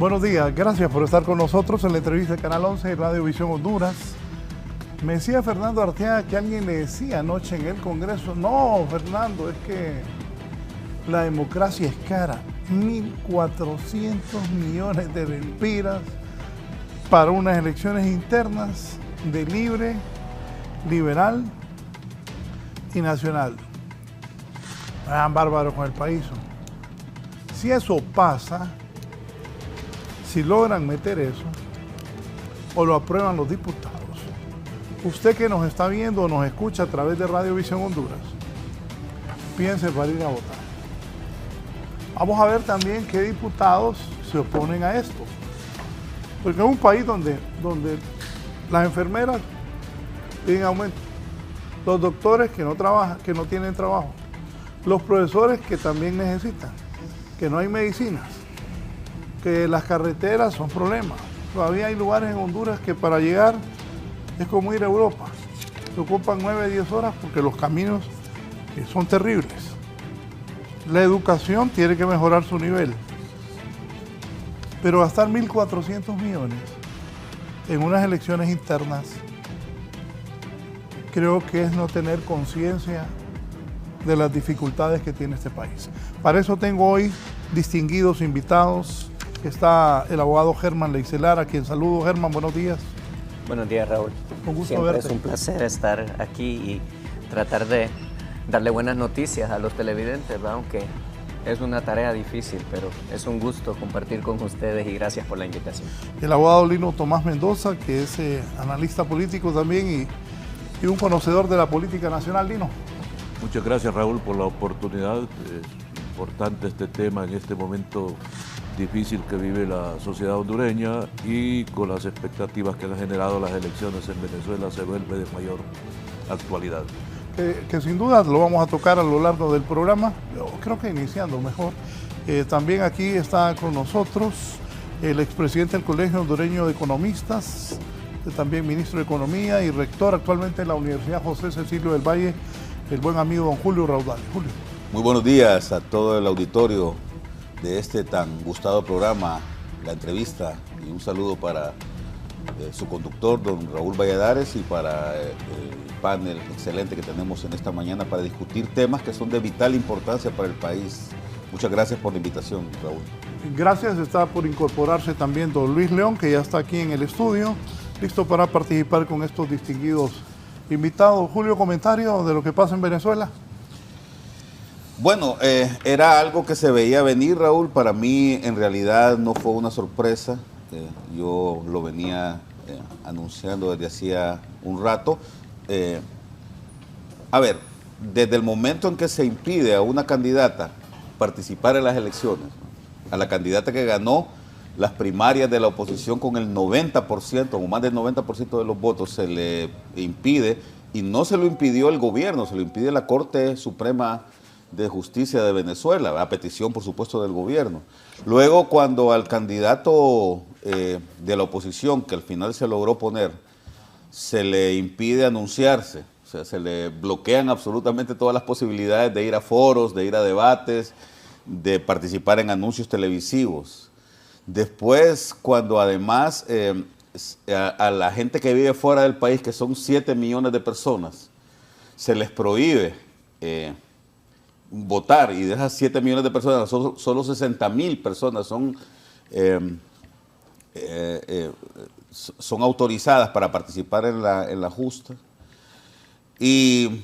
Buenos días, gracias por estar con nosotros en la entrevista de Canal 11 y Radio Visión Honduras. Me decía Fernando Arteaga que alguien le decía anoche en el Congreso, no, Fernando, es que la democracia es cara, 1.400 millones de lempiras para unas elecciones internas de libre, liberal y nacional. Vean bárbaros con el país. Si eso pasa, si logran meter eso, o lo aprueban los diputados, usted que nos está viendo o nos escucha a través de Radio Visión Honduras, piense para ir a votar. Vamos a ver también qué diputados se oponen a esto. Porque es un país donde las enfermeras piden aumento, los doctores que no trabajan, que no tienen trabajo, los profesores que también necesitan, que no hay medicinas, que las carreteras son problemas. Todavía hay lugares en Honduras que para llegar es como ir a Europa. Se ocupan 9, 10 horas porque los caminos son terribles. La educación tiene que mejorar su nivel. Pero gastar 1.400 millones en unas elecciones internas creo que es no tener conciencia de las dificultades que tiene este país. Para eso tengo hoy distinguidos invitados. Está el abogado Germán Leicelar, a quien saludo. Germán, buenos días. Buenos días, Raúl. Con gusto Siempre verte. Es un placer estar aquí y tratar de darle buenas noticias a los televidentes, ¿verdad? Aunque es una tarea difícil, pero es un gusto compartir con ustedes y gracias por la invitación. El abogado Lino Tomás Mendoza, que es analista político también y un conocedor de la política nacional. Lino. Muchas gracias, Raúl, por la oportunidad. Es importante este tema en este momento difícil que vive la sociedad hondureña y con las expectativas que han generado las elecciones en Venezuela se vuelve de mayor actualidad. Que sin duda lo vamos a tocar a lo largo del programa, yo creo que iniciando mejor. También aquí está con nosotros el expresidente del Colegio Hondureño de Economistas, también ministro de Economía y rector actualmente en la Universidad José Cecilio del Valle, el buen amigo don Julio Raudal. Julio. Muy buenos días a todo el auditorio de este tan gustado programa, La Entrevista, y un saludo para su conductor, don Raúl Valladares, y para el panel excelente que tenemos en esta mañana para discutir temas que son de vital importancia para el país. Muchas gracias por la invitación, Raúl. Gracias, está por incorporarse también don Luis León, que ya está aquí en el estudio, listo para participar con estos distinguidos invitados. Julio, comentario de lo que pasa en Venezuela. Bueno, era algo que se veía venir, Raúl. Para mí, en realidad, no fue una sorpresa. Yo lo venía anunciando desde hacía un rato. A ver, desde el momento en que se impide a una candidata participar en las elecciones, a la candidata que ganó las primarias de la oposición con el 90% o más del 90% de los votos, se le impide, y no se lo impidió el gobierno, se lo impide la Corte Suprema de Justicia de Venezuela, a petición, por supuesto, del gobierno. Luego, cuando al candidato de la oposición, que al final se logró poner, se le impide anunciarse, o sea, se le bloquean absolutamente todas las posibilidades de ir a foros, de ir a debates, de participar en anuncios televisivos. Después, cuando además a la gente que vive fuera del país, que son 7 millones de personas, se les prohíbe votar, y de esas 7 millones de personas, solo 60,000 personas son autorizadas para participar en la justa. Y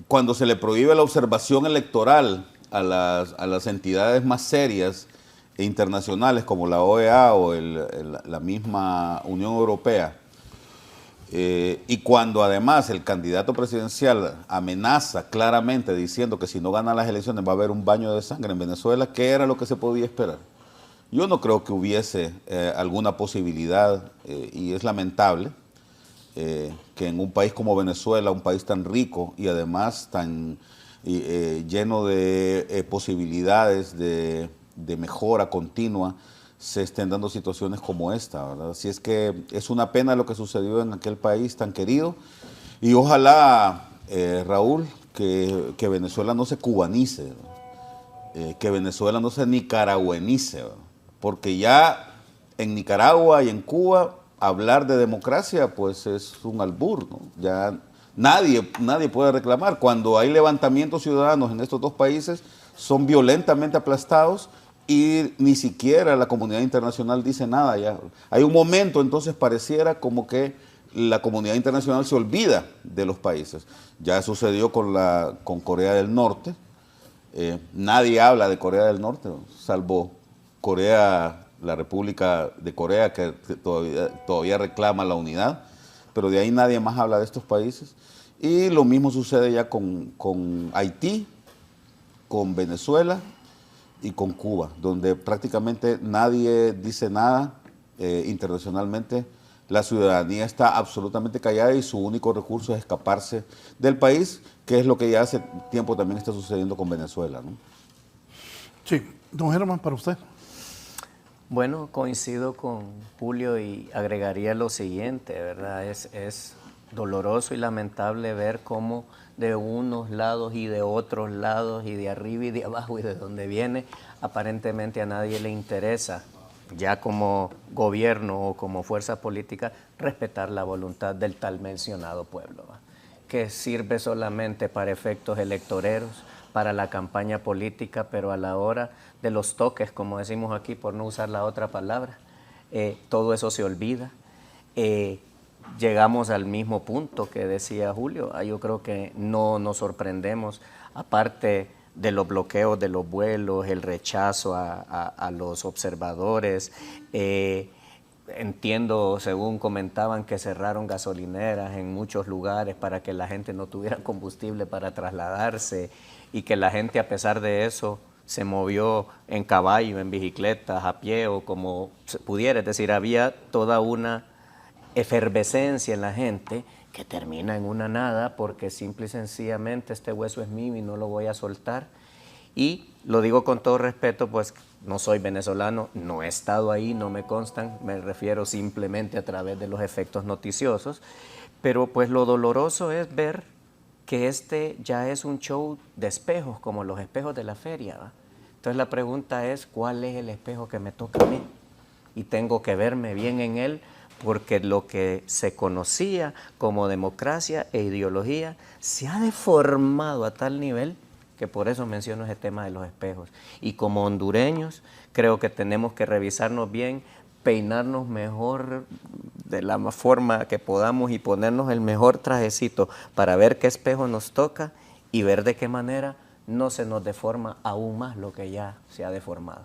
cuando se le prohíbe la observación electoral a las entidades más serias e internacionales como la OEA o la misma Unión Europea, y cuando además el candidato presidencial amenaza claramente diciendo que si no gana las elecciones va a haber un baño de sangre en Venezuela, ¿qué era lo que se podía esperar? Yo no creo que hubiese alguna posibilidad, y es lamentable que en un país como Venezuela, un país tan rico y además tan lleno de posibilidades de mejora continua, se estén dando situaciones como esta, ¿verdad? Así es que es una pena lo que sucedió en aquel país tan querido, y ojalá, Raúl, que Venezuela no se cubanice, que Venezuela no se nicaragüenice, ¿verdad? porque ya en Nicaragua y en Cuba hablar de democracia pues es un albur, ¿no? Ya nadie puede reclamar. Cuando hay levantamientos ciudadanos en estos dos países, son violentamente aplastados y ni siquiera la comunidad internacional dice nada. Ya hay un momento, entonces pareciera como que la comunidad internacional se olvida de los países. Ya sucedió con Corea del Norte. Nadie habla de Corea del Norte, salvo Corea, la República de Corea, que todavía reclama la unidad, pero de ahí nadie más habla de estos países. Y lo mismo sucede ya con Haití, con Venezuela y con Cuba, donde prácticamente nadie dice nada internacionalmente. La ciudadanía está absolutamente callada y su único recurso es escaparse del país, que es lo que ya hace tiempo también está sucediendo con Venezuela, ¿no? Sí, don Germán, para usted. Bueno, coincido con Julio y agregaría lo siguiente, ¿verdad? Es doloroso y lamentable ver cómo de unos lados y de otros lados y de arriba y de abajo y de donde viene, aparentemente a nadie le interesa, ya como gobierno o como fuerza política, respetar la voluntad del tal mencionado pueblo, ¿va? Que sirve solamente para efectos electoreros, para la campaña política, pero a la hora de los toques, como decimos aquí, por no usar la otra palabra, todo eso se olvida. Llegamos al mismo punto que decía Julio. Yo creo que no nos sorprendemos, aparte de los bloqueos de los vuelos, el rechazo a los observadores. Entiendo, según comentaban, que cerraron gasolineras en muchos lugares para que la gente no tuviera combustible para trasladarse y que la gente, a pesar de eso, se movió en caballo, en bicicletas, a pie o como se pudiera. Es decir, había toda una efervescencia en la gente que termina en una nada porque simple y sencillamente este hueso es mío y no lo voy a soltar. Y lo digo con todo respeto, pues no soy venezolano, no he estado ahí, no me constan, me refiero simplemente a través de los efectos noticiosos, pero pues lo doloroso es ver que este ya es un show de espejos, como los espejos de la feria, ¿va? Entonces la pregunta es, ¿cuál es el espejo que me toca a mí? Y tengo que verme bien en él, porque lo que se conocía como democracia e ideología se ha deformado a tal nivel que por eso menciono ese tema de los espejos. Y como hondureños creo que tenemos que revisarnos bien, peinarnos mejor de la forma que podamos y ponernos el mejor trajecito para ver qué espejo nos toca y ver de qué manera no se nos deforma aún más lo que ya se ha deformado.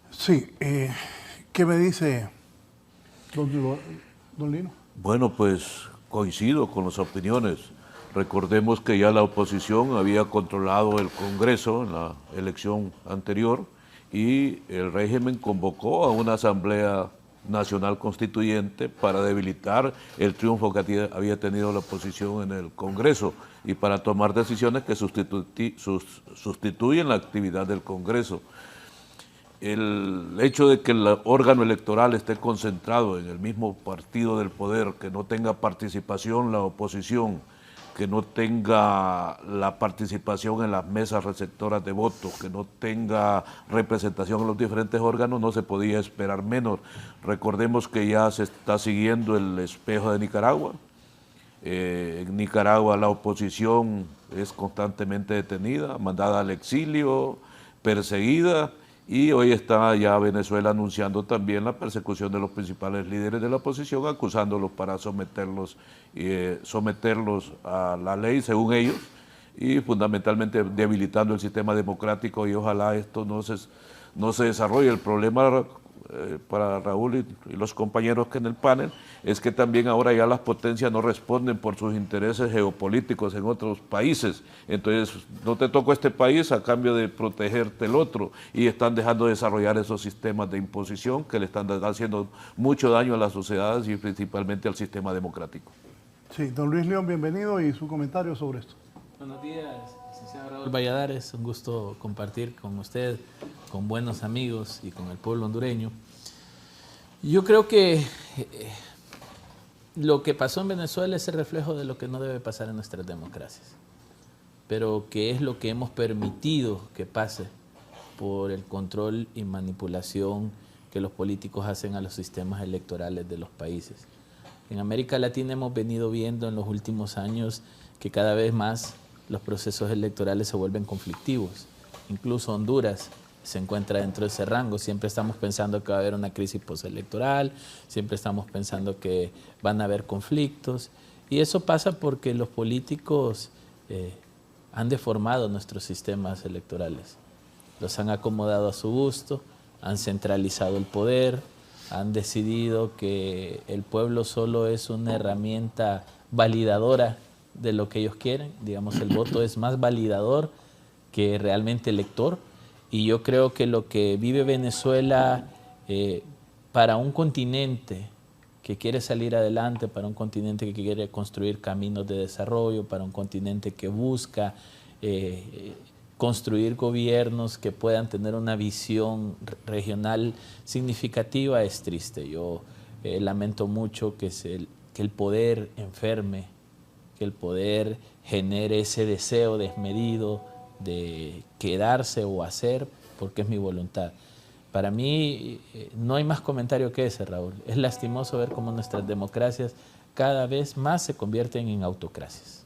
Sí, ¿qué me dice don Lino? Bueno, pues coincido con las opiniones. Recordemos que ya la oposición había controlado el Congreso en la elección anterior y el régimen convocó a una Asamblea Nacional Constituyente para debilitar el triunfo que había tenido la oposición en el Congreso y para tomar decisiones que sustituyen la actividad del Congreso. El hecho de que el órgano electoral esté concentrado en el mismo partido del poder, que no tenga participación la oposición, que no tenga la participación en las mesas receptoras de votos, que no tenga representación en los diferentes órganos, no se podía esperar menos. Recordemos que ya se está siguiendo el espejo de Nicaragua. En Nicaragua la oposición es constantemente detenida, mandada al exilio, perseguida, y hoy está ya Venezuela anunciando también la persecución de los principales líderes de la oposición, acusándolos para someterlos a la ley según ellos y fundamentalmente debilitando el sistema democrático, y ojalá esto no se desarrolle. El problema para Raúl y los compañeros que en el panel es que también ahora ya las potencias no responden por sus intereses geopolíticos en otros países. Entonces no te toco este país a cambio de protegerte el otro, y están dejando de desarrollar esos sistemas de imposición que le están haciendo mucho daño a las sociedades y principalmente al sistema democrático. Sí, don Luis León, bienvenido, y su comentario sobre esto. Buenos días, licenciado Raúl Valladares. Un gusto compartir con usted, con buenos amigos y con el pueblo hondureño. Yo creo que lo que pasó en Venezuela es el reflejo de lo que no debe pasar en nuestras democracias, pero que es lo que hemos permitido que pase por el control y manipulación que los políticos hacen a los sistemas electorales de los países. En América Latina hemos venido viendo en los últimos años que cada vez más los procesos electorales se vuelven conflictivos. Incluso Honduras se encuentra dentro de ese rango. Siempre estamos pensando que va a haber una crisis postelectoral, siempre estamos pensando que van a haber conflictos. Y eso pasa porque los políticos han deformado nuestros sistemas electorales. Los han acomodado a su gusto, han centralizado el poder, han decidido que el pueblo solo es una herramienta validadora de lo que ellos quieren. Digamos, el voto es más validador que realmente elector. Y yo creo que lo que vive Venezuela para un continente que quiere salir adelante, para un continente que quiere construir caminos de desarrollo, para un continente que busca construir gobiernos que puedan tener una visión regional significativa, es triste. Yo lamento mucho que el poder enferme, que el poder genere ese deseo desmedido de quedarse o hacer porque es mi voluntad. Para mí no hay más comentario que ese, Raúl. Es lastimoso ver cómo nuestras democracias cada vez más se convierten en autocracias.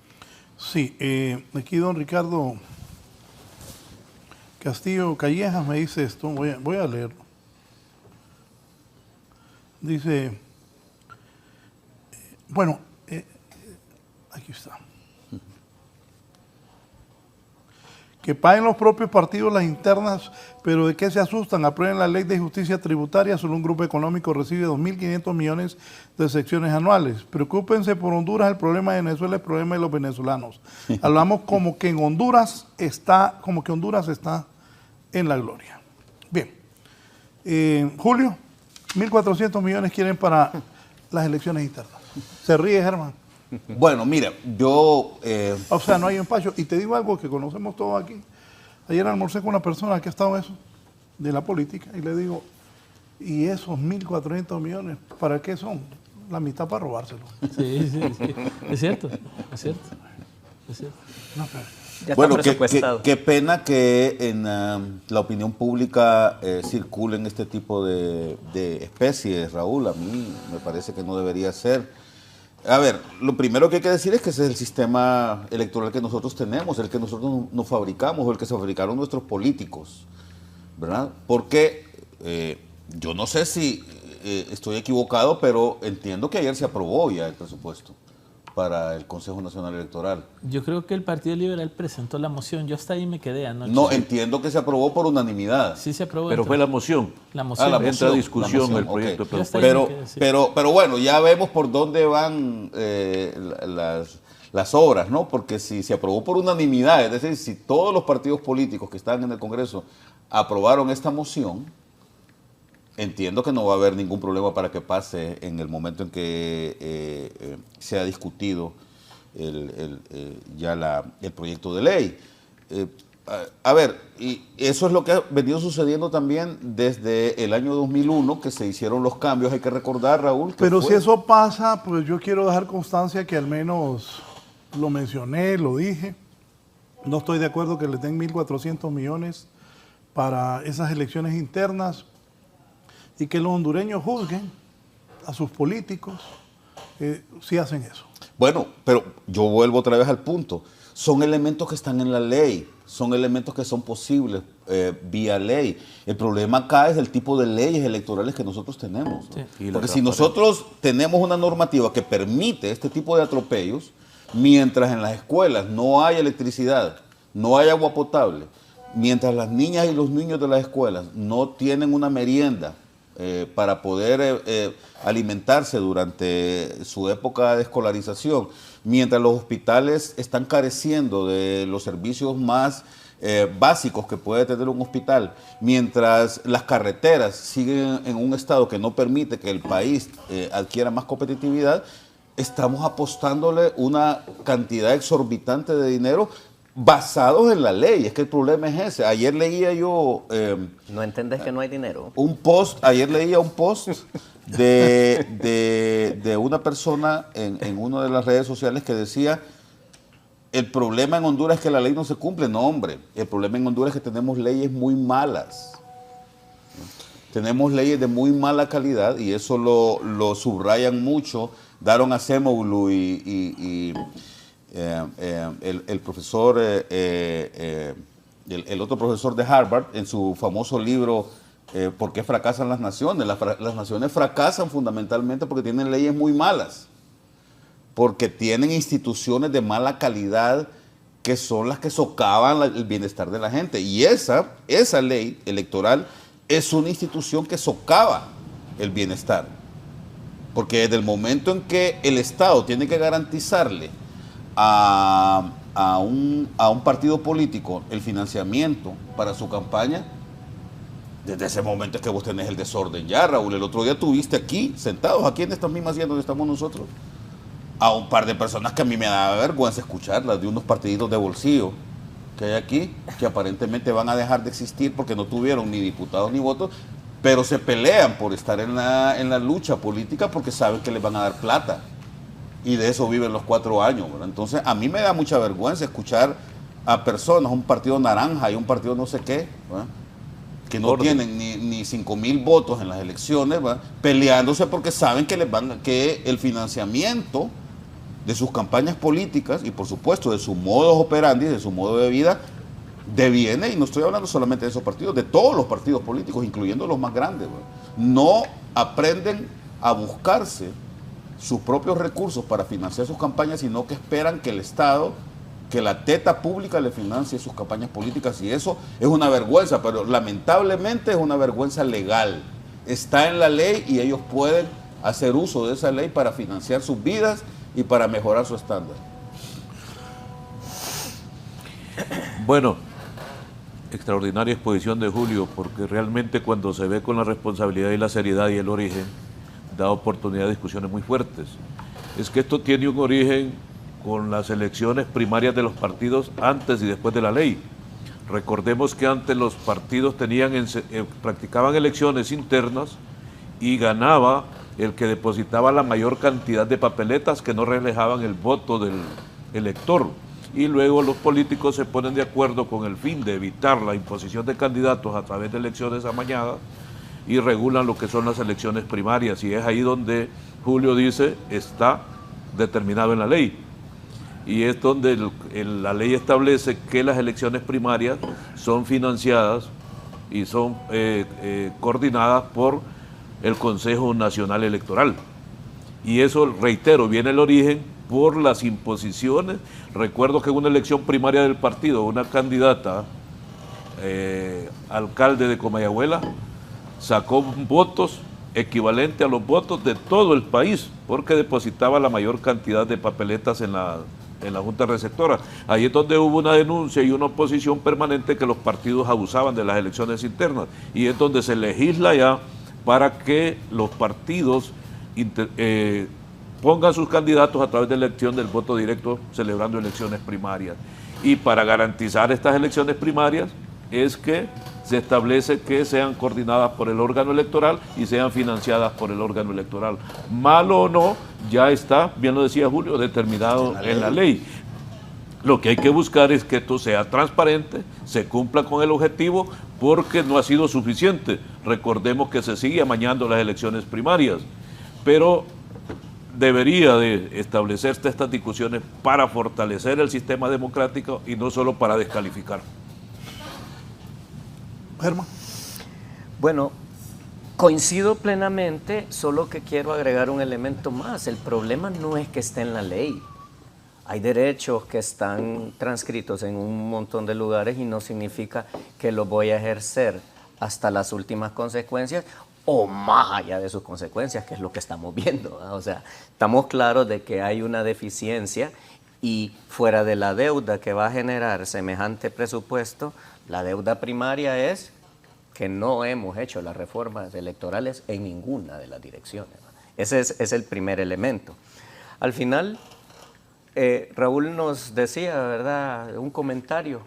Sí, aquí don Ricardo Castillo Callejas me dice esto, voy a leerlo. Dice, bueno, aquí está. Que paguen los propios partidos las internas, pero ¿de qué se asustan? Aprueben la ley de justicia tributaria, solo un grupo económico recibe 2.500 millones de secciones anuales. Preocúpense por Honduras, el problema de Venezuela es el problema de los venezolanos. Hablamos como que Honduras está en la gloria. Bien. Julio, 1.400 millones quieren para las elecciones internas. Se ríe, Germán. Bueno, mira, yo... O sea, no hay empacho. Y te digo algo que conocemos todos aquí. Ayer almorcé con una persona que ha estado en eso, de la política, y le digo, ¿y esos 1.400 millones para qué son? La mitad para robárselo. Sí. Es cierto. No, pero... Bueno, qué pena que en la opinión pública circulen este tipo de especies, Raúl. A mí me parece que no debería ser. A ver, lo primero que hay que decir es que ese es el sistema electoral que nosotros tenemos, el que nosotros nos fabricamos, o el que se fabricaron nuestros políticos, ¿verdad? Porque yo no sé si estoy equivocado, pero entiendo que ayer se aprobó ya el presupuesto para el Consejo Nacional Electoral. Yo creo que el Partido Liberal presentó la moción. Yo hasta ahí me quedé anoche. No, entiendo que se aprobó por unanimidad. Sí se aprobó. Pero fue la moción. La moción. Entra a discusión el proyecto. Okay. Pero pero bueno, ya vemos por dónde van las obras, ¿no? Porque si se aprobó por unanimidad, es decir, si todos los partidos políticos que están en el Congreso aprobaron esta moción, entiendo que no va a haber ningún problema para que pase en el momento en que se ha discutido el proyecto de ley. A ver, y eso es lo que ha venido sucediendo también desde el año 2001, que se hicieron los cambios, hay que recordar, Raúl. Pero si eso pasa, pues yo quiero dejar constancia que al menos lo mencioné, lo dije. No estoy de acuerdo que le den 1.400 millones para esas elecciones internas, y que los hondureños juzguen a sus políticos si hacen eso. Bueno, pero yo vuelvo otra vez al punto. Son elementos que están en la ley, son elementos que son posibles vía ley. El problema acá es el tipo de leyes electorales que nosotros tenemos, ¿no? Sí. Porque si nosotros tenemos una normativa que permite este tipo de atropellos, mientras en las escuelas no hay electricidad, no hay agua potable, mientras las niñas y los niños de las escuelas no tienen una merienda para poder alimentarse durante su época de escolarización, mientras los hospitales están careciendo de los servicios más básicos que puede tener un hospital, mientras las carreteras siguen en un estado que no permite que el país adquiera más competitividad, estamos apostándole una cantidad exorbitante de dinero basados en la ley. Es que el problema es ese. Ayer leía yo... ¿No entendés que no hay dinero? Ayer leía un post de una persona en una de las redes sociales que decía, el problema en Honduras es que la ley no se cumple. No, hombre. El problema en Honduras es que tenemos leyes muy malas. Tenemos leyes de muy mala calidad y eso lo subrayan mucho. Daron Acemoglu y el profesor, el otro profesor de Harvard, en su famoso libro ¿Por qué fracasan las naciones? Las naciones fracasan fundamentalmente porque tienen leyes muy malas, porque tienen instituciones de mala calidad que son las que socavan el bienestar de la gente. Y esa ley electoral es una institución que socava el bienestar. Porque desde el momento en que el Estado tiene que garantizarle a un partido político el financiamiento para su campaña, desde ese momento es que vos tenés el desorden ya, Raúl. El otro día tuviste aquí, sentados aquí en estas mismas sillas donde estamos nosotros, a un par de personas que a mí me da vergüenza escucharlas, de unos partiditos de bolsillo que hay aquí, que aparentemente van a dejar de existir porque no tuvieron ni diputados ni votos, pero se pelean por estar en la lucha política porque saben que les van a dar plata. Y de eso viven los 4 años, ¿verdad? Entonces, a mí me da mucha vergüenza escuchar a personas, un partido naranja y un partido no sé qué, ¿verdad?, que no tienen ni 5,000 votos en las elecciones, ¿verdad?, peleándose porque saben que el financiamiento de sus campañas políticas y por supuesto de su modus operandi, de su modo de vida, deviene, y no estoy hablando solamente de esos partidos, de todos los partidos políticos, incluyendo los más grandes, ¿verdad?, no aprenden a buscarse sus propios recursos para financiar sus campañas, sino que esperan que el Estado, que la teta pública le financie sus campañas políticas, y eso es una vergüenza, pero lamentablemente es una vergüenza legal. Está en la ley y ellos pueden hacer uso de esa ley para financiar sus vidas y para mejorar su estándar. Bueno, extraordinaria exposición de Julio, porque realmente cuando se ve con la responsabilidad y la seriedad y el origen, da oportunidad de discusiones muy fuertes. Es que esto tiene un origen con las elecciones primarias de los partidos antes y después de la ley. Recordemos que antes los partidos practicaban elecciones internas y ganaba el que depositaba la mayor cantidad de papeletas que no reflejaban el voto del elector. Y luego los políticos se ponen de acuerdo con el fin de evitar la imposición de candidatos a través de elecciones amañadas y regulan lo que son las elecciones primarias. Y es ahí donde Julio dice está determinado en la ley. Y es donde la ley establece que las elecciones primarias son financiadas y son coordinadas por el Consejo Nacional Electoral. Y eso, reitero, viene el origen por las imposiciones. Recuerdo que en una elección primaria del partido, una candidata, alcalde de Comayagüela, sacó votos equivalentes a los votos de todo el país, porque depositaba la mayor cantidad de papeletas en la Junta Receptora. Ahí es donde hubo una denuncia y una oposición permanente que los partidos abusaban de las elecciones internas, y es donde se legisla ya para que los partidos pongan sus candidatos a través de elección del voto directo, celebrando elecciones primarias. Y para garantizar estas elecciones primarias es que se establece que sean coordinadas por el órgano electoral y sean financiadas por el órgano electoral. Malo o no, ya está, bien lo decía Julio, determinado en la ley. Lo que hay que buscar es que esto sea transparente, se cumpla con el objetivo, porque no ha sido suficiente. Recordemos que se sigue amañando las elecciones primarias, pero debería de establecerse estas discusiones para fortalecer el sistema democrático y no solo para descalificar. Germán. Bueno, coincido plenamente, solo que quiero agregar un elemento más. El problema no es que esté en la ley. Hay derechos que están transcritos en un montón de lugares y no significa que los voy a ejercer hasta las últimas consecuencias o más allá de sus consecuencias, que es lo que estamos viendo, ¿no? O sea, estamos claros de que hay una deficiencia, y fuera de la deuda que va a generar semejante presupuesto, la deuda primaria es que no hemos hecho las reformas electorales en ninguna de las direcciones, ¿no? Ese es el primer elemento. Al final, Raúl nos decía, ¿verdad?, un comentario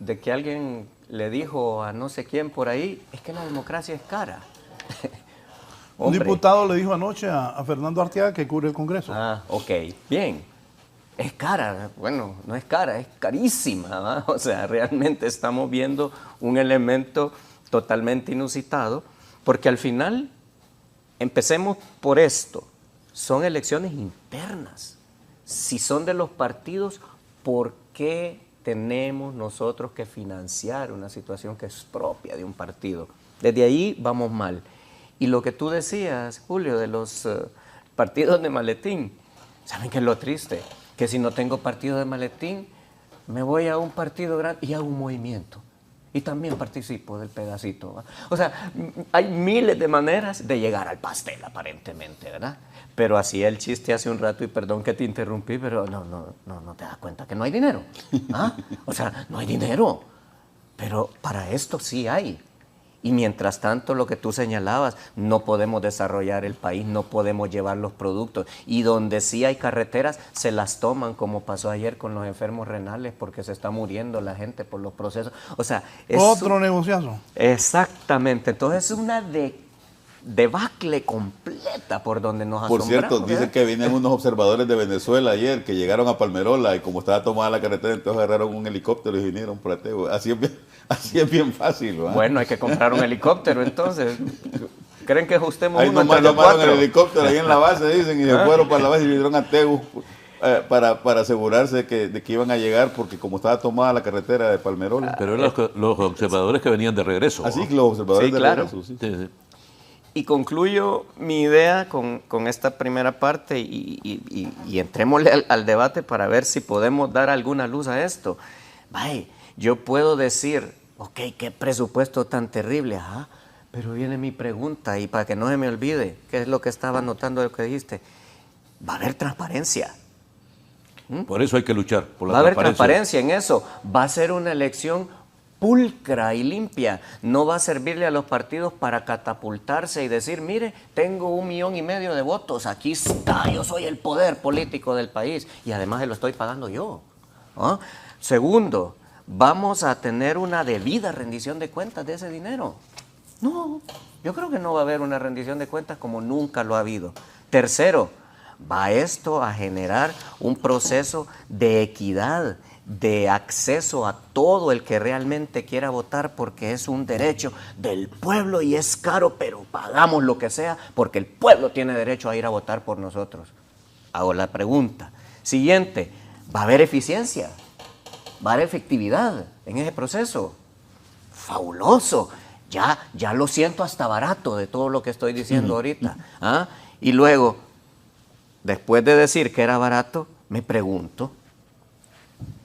de que alguien le dijo a no sé quién por ahí, es que la democracia es cara. Un diputado le dijo anoche a Fernando Arteaga, que cubre el Congreso. Ah, ok, bien. Es cara, bueno, no es cara, es carísima, ¿va? O sea, realmente estamos viendo un elemento totalmente inusitado, porque al final, empecemos por esto, son elecciones internas. Si son de los partidos, ¿por qué tenemos nosotros que financiar una situación que es propia de un partido? Desde ahí vamos mal. Y lo que tú decías, Julio, de los partidos de maletín, ¿saben qué es lo triste? Que si no tengo partido de maletín, me voy a un partido grande y hago un movimiento. Y también participo del pedacito, ¿va? O sea, hay miles de maneras de llegar al pastel, aparentemente, ¿verdad? Pero así el chiste hace un rato, y perdón que te interrumpí, pero no te das cuenta que no hay dinero. ¿Ah? O sea, no hay dinero. Pero para esto sí hay. Y mientras tanto, lo que tú señalabas, no podemos desarrollar el país, no podemos llevar los productos. Y donde sí hay carreteras, se las toman, como pasó ayer con los enfermos renales, porque se está muriendo la gente por los procesos. O sea, es otro negociazo. Exactamente. Entonces es una debacle completa por donde nos Por asombramos. cierto, dicen que vienen unos observadores de Venezuela ayer que llegaron a Palmerola y como estaba tomada la carretera, entonces agarraron un helicóptero y vinieron por Ateo. Así es bien fácil, ¿verdad? Bueno, hay que comprar un helicóptero, entonces. ¿Creen que ajustemos Ahí uno nomás entre los llamaron cuatro? el helicóptero ahí en la base, dicen, y se fueron para la base y vinieron a Tegu para asegurarse de que iban a llegar, porque como estaba tomada la carretera de Palmerola. Pero eran los observadores que venían de regreso. Así ¿no? que los observadores Sí, de claro. regreso, sí. Sí, sí. Y concluyo mi idea con esta primera parte y entrémosle al debate para ver si podemos dar alguna luz a esto. Vaya, yo puedo decir, ok, qué presupuesto tan terrible, ajá, pero viene mi pregunta y para que no se me olvide, ¿qué es lo que estaba notando de lo que dijiste? Va a haber transparencia. Por eso hay que luchar por la Va a haber transparencia. transparencia en eso. Va a ser una elección pulcra y limpia. No va a servirle a los partidos para catapultarse y decir, mire, tengo 1,5 millones de votos, aquí está, yo soy el poder político del país y además se lo estoy pagando yo. ¿Ah? Segundo, vamos a tener una debida rendición de cuentas de ese dinero. No, yo creo que no va a haber una rendición de cuentas como nunca lo ha habido. Tercero, va esto a generar un proceso de equidad, de acceso a todo el que realmente quiera votar, porque es un derecho del pueblo y es caro, pero pagamos lo que sea porque el pueblo tiene derecho a ir a votar por nosotros. Hago la pregunta. Siguiente, va a haber eficiencia, va a haber efectividad en ese proceso. Fabuloso. Ya lo siento hasta barato de todo lo que estoy diciendo ahorita. ¿Ah? Y luego, después de decir que era barato, me pregunto,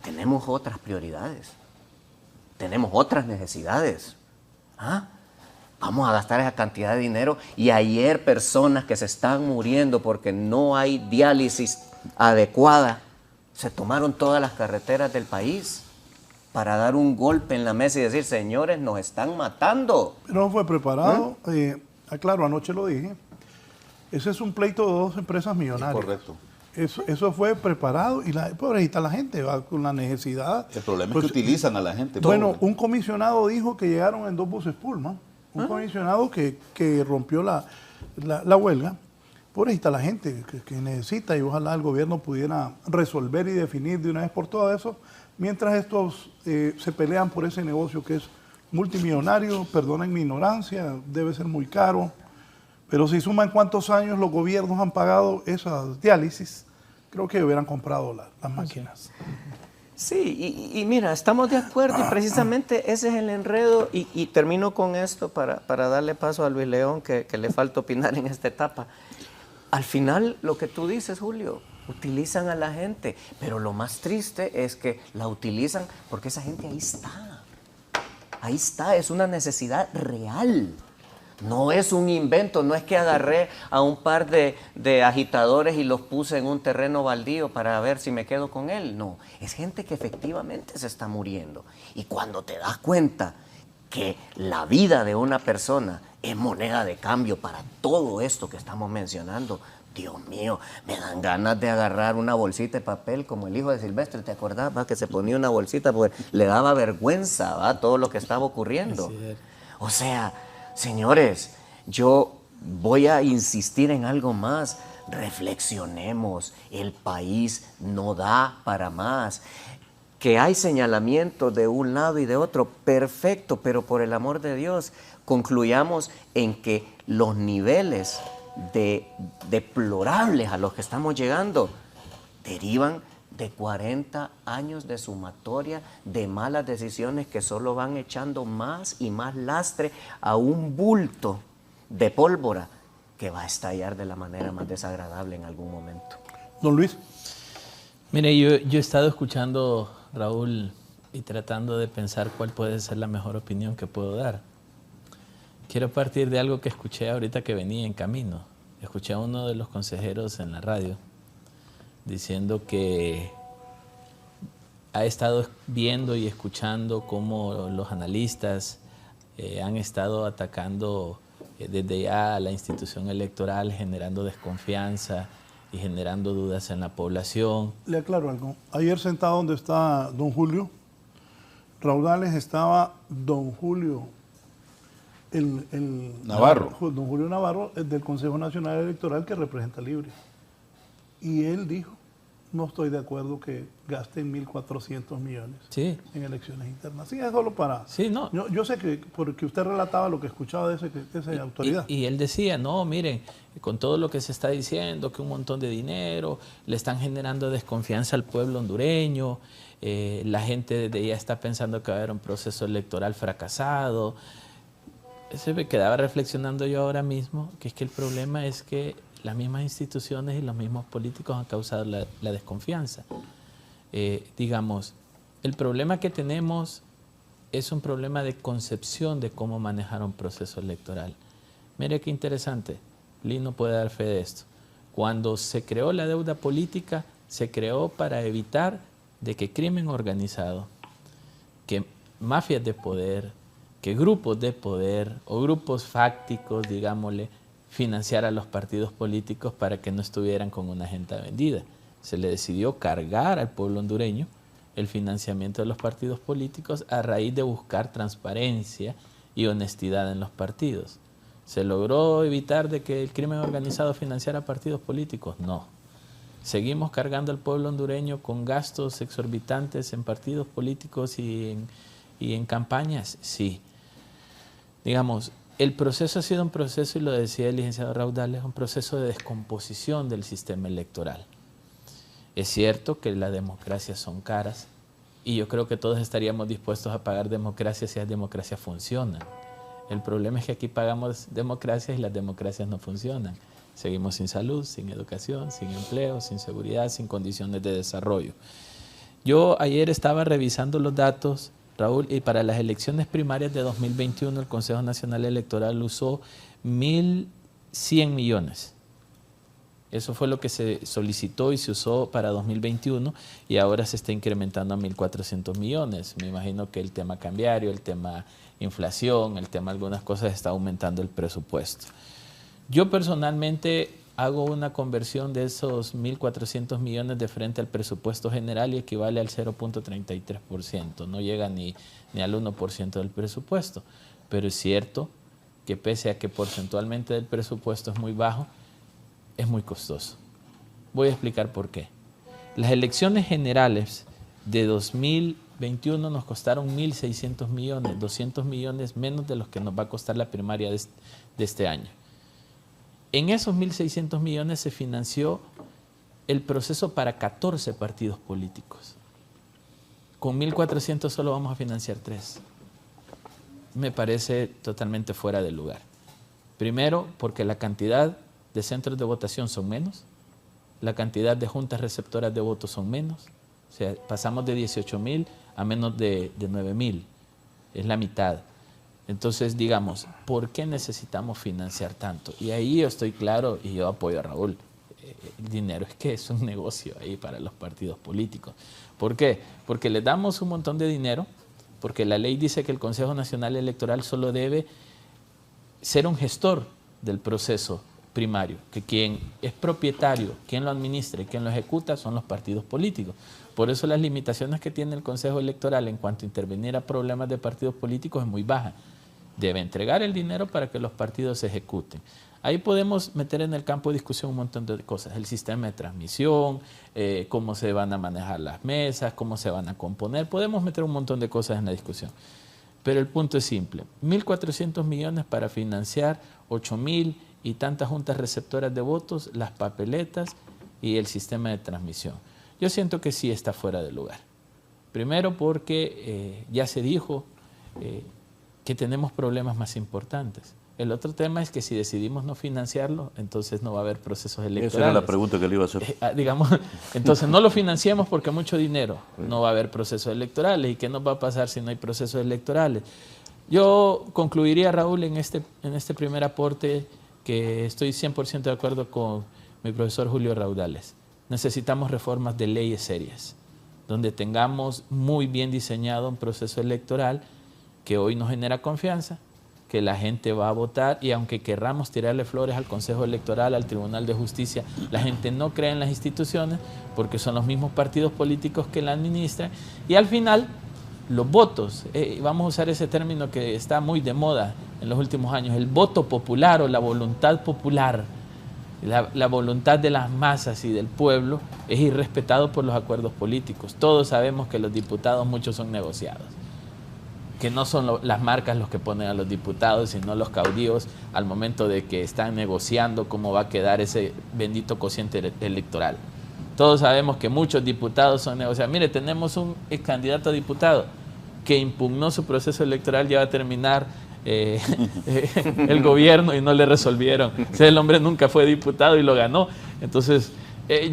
tenemos otras prioridades, tenemos otras necesidades. ¿Ah? Vamos a gastar esa cantidad de dinero y ayer personas que se están muriendo porque no hay diálisis adecuada, se tomaron todas las carreteras del país para dar un golpe en la mesa y decir, señores, nos están matando. Pero no fue preparado. Claro, anoche lo dije. Ese es un pleito de dos empresas millonarias. Correcto. Eso fue preparado y pobrecita la gente va con la necesidad. El problema Pues, es que utilizan a la gente. Bueno, un comisionado dijo que llegaron en 2 buses Pullman. Un comisionado que rompió la huelga. Pobrecita la gente que necesita, y ojalá el gobierno pudiera resolver y definir de una vez por todas eso, mientras estos se pelean por ese negocio que es multimillonario. Perdonen mi ignorancia, debe ser muy caro. Pero si suman cuántos años los gobiernos han pagado esas diálisis, creo que hubieran comprado las máquinas. Sí, y mira, estamos de acuerdo y precisamente ese es el enredo y termino con esto para darle paso a Luis León, que le falta opinar en esta etapa. Al final, lo que tú dices, Julio, utilizan a la gente, pero lo más triste es que la utilizan porque esa gente ahí está, es una necesidad real. No es un invento, no es que agarré a un par de agitadores y los puse en un terreno baldío para ver si me quedo con él. No, es gente que efectivamente se está muriendo. Y cuando te das cuenta que la vida de una persona es moneda de cambio para todo esto que estamos mencionando, Dios mío, me dan ganas de agarrar una bolsita de papel como el hijo de Silvestre, ¿te acordás? ¿Va? Que se ponía una bolsita porque le daba vergüenza, ¿va? Todo lo que estaba ocurriendo. O sea, señores, yo voy a insistir en algo más. reflexionemos, el país no da para más. Que hay señalamientos de un lado y de otro, perfecto, pero por el amor de Dios, concluyamos en que los niveles deplorables a los que estamos llegando derivan de 40 años de sumatoria de malas decisiones que solo van echando más y más lastre a un bulto de pólvora que va a estallar de la manera más desagradable en algún momento. Don Luis. Mire, yo he estado escuchando, Raúl, y tratando de pensar cuál puede ser la mejor opinión que puedo dar. Quiero partir de algo que escuché ahorita que venía en camino. Escuché a uno de los consejeros en la radio diciendo que ha estado viendo y escuchando cómo los analistas han estado atacando desde ya a la institución electoral, generando desconfianza y generando dudas en la población. Le aclaro algo. Ayer sentado donde está don Julio Raudales estaba don Julio Navarro. Don Julio Navarro, del Consejo Nacional Electoral, que representa Libre. Y él dijo, no estoy de acuerdo que gasten 1.400 millones en elecciones internas. Sí, es solo para... Sí, no. Yo sé que porque usted relataba lo que escuchaba de esa autoridad. Y él decía, no, miren, con todo lo que se está diciendo, que un montón de dinero, le están generando desconfianza al pueblo hondureño, la gente desde ya está pensando que va a haber un proceso electoral fracasado. Se me quedaba reflexionando yo ahora mismo, que es que el problema es que las mismas instituciones y los mismos políticos han causado la desconfianza. Digamos, el problema que tenemos es un problema de concepción de cómo manejar un proceso electoral. Mire qué interesante, Lino puede dar fe de esto. Cuando se creó la deuda política, se creó para evitar de que crimen organizado, que mafias de poder, que grupos de poder o grupos fácticos, digámosle, financiar a los partidos políticos para que no estuvieran con una agenda vendida. Se le decidió cargar al pueblo hondureño el financiamiento de los partidos políticos a raíz de buscar transparencia y honestidad en los partidos. ¿Se logró evitar de que el crimen organizado financiara partidos políticos? No. ¿Seguimos cargando al pueblo hondureño con gastos exorbitantes en partidos políticos y en campañas? Sí. Digamos, el proceso ha sido un proceso, y lo decía el licenciado Raudales, un proceso de descomposición del sistema electoral. Es cierto que las democracias son caras y yo creo que todos estaríamos dispuestos a pagar democracia si las democracias funcionan. El problema es que aquí pagamos democracias y las democracias no funcionan. Seguimos sin salud, sin educación, sin empleo, sin seguridad, sin condiciones de desarrollo. Yo ayer estaba revisando los datos, Raúl, y para las elecciones primarias de 2021 el Consejo Nacional Electoral usó 1.100 millones. Eso fue lo que se solicitó y se usó para 2021 y ahora se está incrementando a 1.400 millones. Me imagino que el tema cambiario, el tema inflación, el tema algunas cosas está aumentando el presupuesto. Yo personalmente hago una conversión de esos 1.400 millones de frente al presupuesto general y equivale al 0.33%, no llega ni al 1% del presupuesto, pero es cierto que pese a que porcentualmente del presupuesto es muy bajo, es muy costoso. Voy a explicar por qué. Las elecciones generales de 2021 nos costaron 1.600 millones, 200 millones menos de los que nos va a costar la primaria de este año. En esos 1.600 millones se financió el proceso para 14 partidos políticos. Con 1.400 solo vamos a financiar 3. Me parece totalmente fuera de lugar. Primero, porque la cantidad de centros de votación son menos, la cantidad de juntas receptoras de votos son menos, o sea, pasamos de 18.000 a menos de 9.000, es la mitad. Entonces, digamos, ¿por qué necesitamos financiar tanto? Y ahí yo estoy claro y yo apoyo a Raúl. El dinero es que es un negocio ahí para los partidos políticos. ¿Por qué? Porque les damos un montón de dinero, porque la ley dice que el Consejo Nacional Electoral solo debe ser un gestor del proceso primario, que quien es propietario, quien lo administra y quien lo ejecuta son los partidos políticos. Por eso las limitaciones que tiene el Consejo Electoral en cuanto a intervenir a problemas de partidos políticos es muy baja. debe entregar el dinero para que los partidos se ejecuten. Ahí podemos meter en el campo de discusión un montón de cosas, el sistema de transmisión, cómo se van a manejar las mesas, cómo se van a componer, podemos meter un montón de cosas en la discusión. Pero el punto es simple, 1.400 millones para financiar 8.000 y tantas juntas receptoras de votos, las papeletas y el sistema de transmisión. Yo siento que sí está fuera de lugar. Primero porque ya se dijo que tenemos problemas más importantes. El otro tema es que si decidimos no financiarlo, entonces no va a haber procesos electorales. Esa era la pregunta que le iba a hacer. Digamos, entonces no lo financiemos porque mucho dinero, no va a haber procesos electorales. ¿Y qué nos va a pasar si no hay procesos electorales? Yo concluiría, Raúl, en este primer aporte que estoy 100% de acuerdo con mi profesor Julio Raudales. Necesitamos reformas de leyes serias, donde tengamos muy bien diseñado un proceso electoral que hoy nos genera confianza, que la gente va a votar y aunque querramos tirarle flores al Consejo Electoral, al Tribunal de Justicia, la gente no cree en las instituciones porque son los mismos partidos políticos que la administran y al final los votos, vamos a usar ese término que está muy de moda en los últimos años, el voto popular o la voluntad popular, la voluntad de las masas y del pueblo es irrespetado por los acuerdos políticos. Todos sabemos que los diputados muchos son negociados, que no son las marcas los que ponen a los diputados, sino los caudillos al momento de que están negociando cómo va a quedar ese bendito cociente electoral. Todos sabemos que muchos diputados son negociados. Mire, tenemos un ex candidato a diputado que impugnó su proceso electoral, ya va a terminar el gobierno y no le resolvieron. O sea, el hombre nunca fue diputado y lo ganó. Entonces,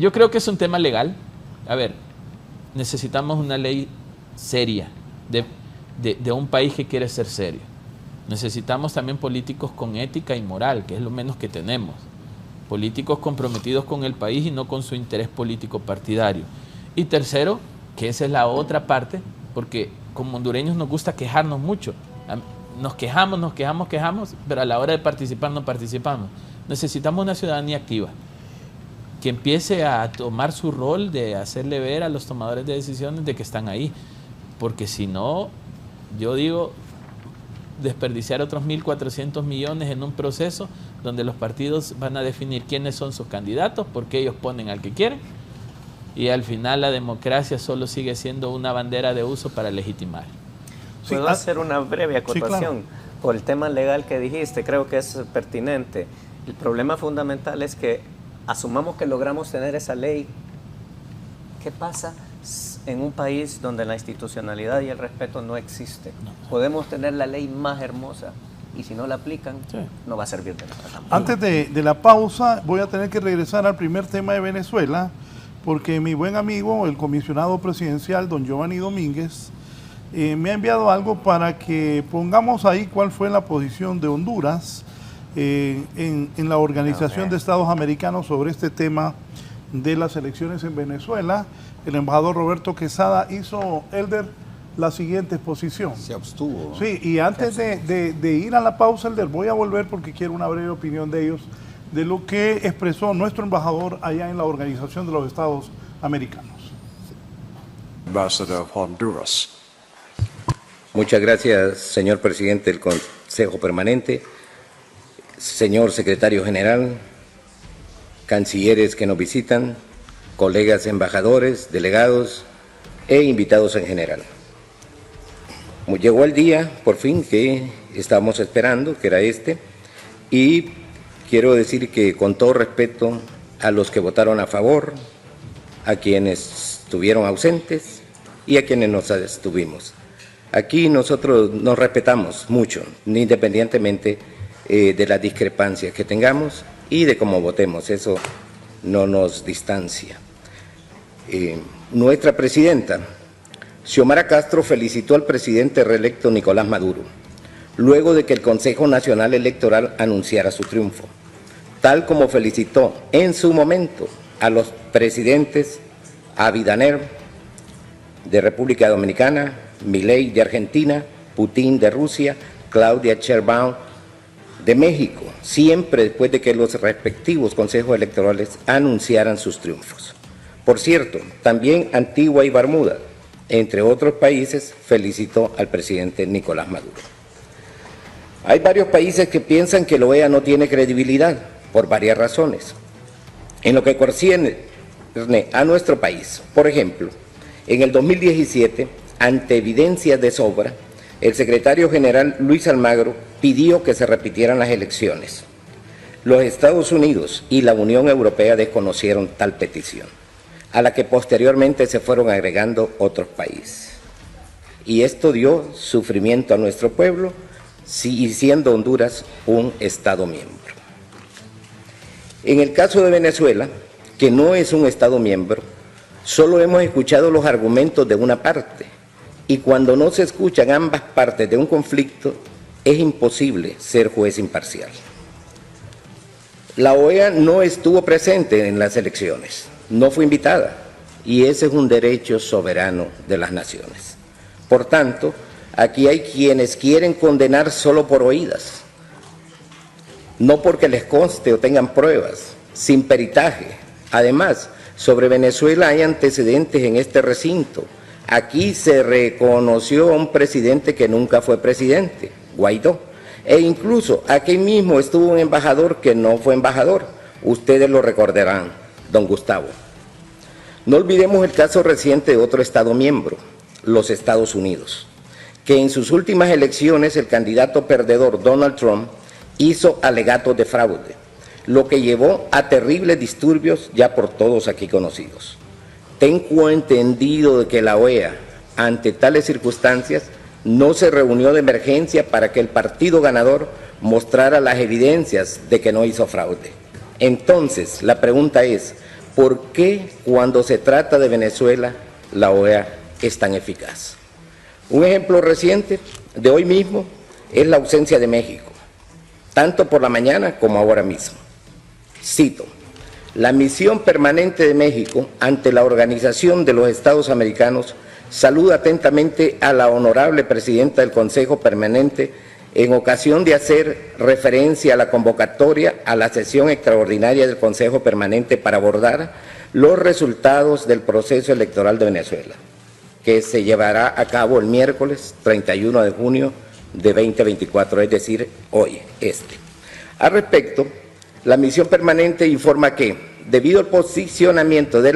yo creo que es un tema legal. A ver, necesitamos una ley seria de un país que quiere ser serio. Necesitamos también políticos con ética y moral, que es lo menos que tenemos. Políticos comprometidos con el país y no con su interés político partidario. Y tercero, que esa es la otra parte, porque como hondureños nos gusta quejarnos mucho. Nos quejamos, pero a la hora de participar no participamos. Necesitamos una ciudadanía activa, que empiece a tomar su rol de hacerle ver a los tomadores de decisiones de que están ahí. Porque si no, yo digo, desperdiciar otros 1.400 millones en un proceso donde los partidos van a definir quiénes son sus candidatos, porque ellos ponen al que quieren, y al final la democracia solo sigue siendo una bandera de uso para legitimar. ¿Puedo hacer una breve acotación? Sí, claro. Por el tema legal que dijiste, creo que es pertinente. El problema fundamental es que asumamos que logramos tener esa ley. ¿Qué pasa en un país donde la institucionalidad y el respeto no existe? Podemos tener la ley más hermosa y si no la aplican, no va a servir de nada. Antes de la pausa, voy a tener que regresar al primer tema de Venezuela, porque mi buen amigo, el comisionado presidencial, don Giovanni Domínguez, me ha enviado algo para que pongamos ahí cuál fue la posición de Honduras en la Organización de Estados Americanos sobre este tema de las elecciones en Venezuela. El embajador Roberto Quesada hizo, Elder, la siguiente exposición. Se abstuvo. Sí, y antes de ir a la pausa, Elder, voy a volver porque quiero una breve opinión de ellos, de lo que expresó nuestro embajador allá en la Organización de los Estados Americanos. Ambassador of Honduras. Muchas gracias, señor presidente del Consejo Permanente, señor secretario general, cancilleres que nos visitan, colegas embajadores, delegados e invitados en general. Llegó el día, por fin, que estábamos esperando, que era este, y quiero decir que con todo respeto a los que votaron a favor, a quienes estuvieron ausentes y a quienes nos abstuvimos. Aquí nosotros nos respetamos mucho, independientemente de las discrepancias que tengamos y de cómo votemos, eso no nos distancia. Nuestra presidenta, Xiomara Castro, felicitó al presidente reelecto Nicolás Maduro, luego de que el Consejo Nacional Electoral anunciara su triunfo, tal como felicitó en su momento a los presidentes Abinader de República Dominicana, Milei de Argentina, Putin de Rusia, Claudia Sheinbaum de México, siempre después de que los respectivos consejos electorales anunciaran sus triunfos. Por cierto, también Antigua y Bermuda, entre otros países, felicitó al presidente Nicolás Maduro. Hay varios países que piensan que la OEA no tiene credibilidad por varias razones. En lo que concierne a nuestro país, por ejemplo, en el 2017, ante evidencias de sobra, el secretario general Luis Almagro pidió que se repitieran las elecciones. Los Estados Unidos y la Unión Europea desconocieron tal petición, a la que posteriormente se fueron agregando otros países. Y esto dio sufrimiento a nuestro pueblo, siendo Honduras un Estado miembro. En el caso de Venezuela, que no es un Estado miembro, solo hemos escuchado los argumentos de una parte, y cuando no se escuchan ambas partes de un conflicto, es imposible ser juez imparcial. La OEA no estuvo presente en las elecciones, no fue invitada, y ese es un derecho soberano de las naciones. Por tanto, aquí hay quienes quieren condenar solo por oídas, no porque les conste o tengan pruebas, sin peritaje. Además, sobre Venezuela hay antecedentes en este recinto. Aquí se reconoció a un presidente que nunca fue presidente, Guaidó, e incluso aquí mismo estuvo un embajador que no fue embajador. Ustedes lo recordarán, don Gustavo. No olvidemos el caso reciente de otro Estado miembro, los Estados Unidos, que en sus últimas elecciones el candidato perdedor Donald Trump hizo alegatos de fraude, lo que llevó a terribles disturbios ya por todos aquí conocidos. Tengo entendido de que la OEA, ante tales circunstancias, no se reunió de emergencia para que el partido ganador mostrara las evidencias de que no hizo fraude. Entonces, la pregunta es, ¿por qué cuando se trata de Venezuela la OEA es tan eficaz? Un ejemplo reciente de hoy mismo es la ausencia de México, tanto por la mañana como ahora mismo. Cito: la misión permanente de México ante la Organización de los Estados Americanos saluda atentamente a la honorable presidenta del Consejo Permanente en ocasión de hacer referencia a la convocatoria a la sesión extraordinaria del Consejo Permanente para abordar los resultados del proceso electoral de Venezuela, que se llevará a cabo el miércoles 31 de junio de 2024, es decir, hoy, Al respecto, la misión permanente informa que, debido al posicionamiento de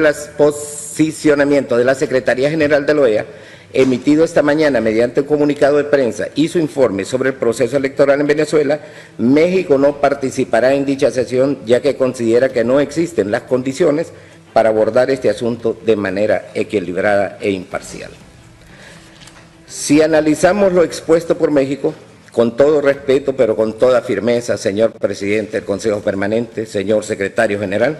la Secretaría General de la OEA, emitido esta mañana mediante un comunicado de prensa y su informe sobre el proceso electoral en Venezuela, México no participará en dicha sesión, ya que considera que no existen las condiciones para abordar este asunto de manera equilibrada e imparcial. Si analizamos lo expuesto por México, con todo respeto, pero con toda firmeza, señor presidente del Consejo Permanente, señor secretario general,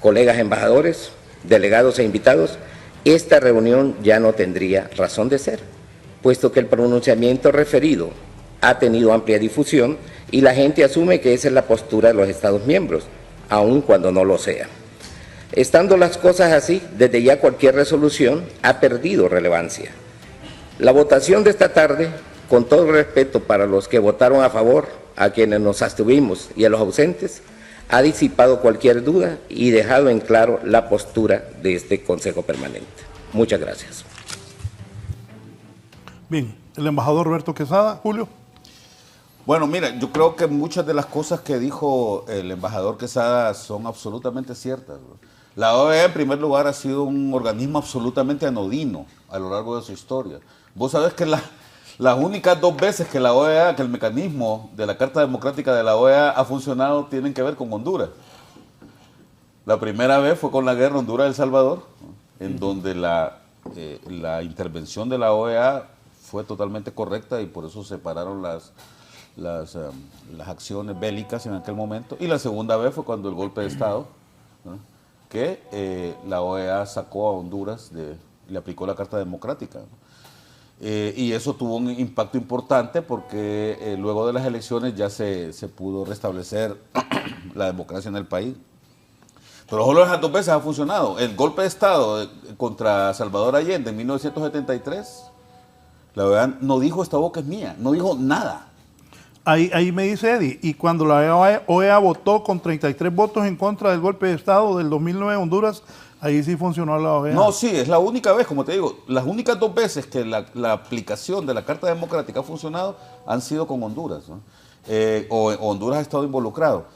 colegas embajadores, delegados e invitados, esta reunión ya no tendría razón de ser, puesto que el pronunciamiento referido ha tenido amplia difusión y la gente asume que esa es la postura de los Estados miembros, aun cuando no lo sea. Estando las cosas así, desde ya cualquier resolución ha perdido relevancia. La votación de esta tarde, con todo respeto para los que votaron a favor, a quienes nos abstuvimos y a los ausentes, ha disipado cualquier duda y dejado en claro la postura de este Consejo Permanente. Muchas gracias. Bien, el embajador Roberto Quesada. Julio. Bueno, mira, yo creo que muchas de las cosas que dijo el embajador Quesada son absolutamente ciertas. La OEA, en primer lugar, ha sido un organismo absolutamente anodino a lo largo de su historia. Vos sabés que las únicas 2 veces que la OEA, que el mecanismo de la Carta Democrática de la OEA ha funcionado, tienen que ver con Honduras. La primera vez fue con la guerra Honduras-El Salvador, en donde la intervención de la OEA fue totalmente correcta y por eso se pararon las acciones bélicas en aquel momento. Y la segunda vez fue cuando el golpe de Estado, ¿no?, que la OEA sacó a Honduras, le aplicó la Carta Democrática, ¿no? Y eso tuvo un impacto importante porque luego de las elecciones ya se pudo restablecer la democracia en el país. Pero solo esas 2 veces ha funcionado. El golpe de Estado contra Salvador Allende en 1973, la OEA no dijo esta boca es mía, no dijo nada. Ahí me dice Eddie, y cuando la OEA votó con 33 votos en contra del golpe de Estado del 2009 en Honduras, Ahí sí funcionó la OEA. No, sí, es la única vez, como te digo, las únicas 2 veces que la aplicación de la Carta Democrática ha funcionado han sido con Honduras, ¿no? O Honduras ha estado involucrado.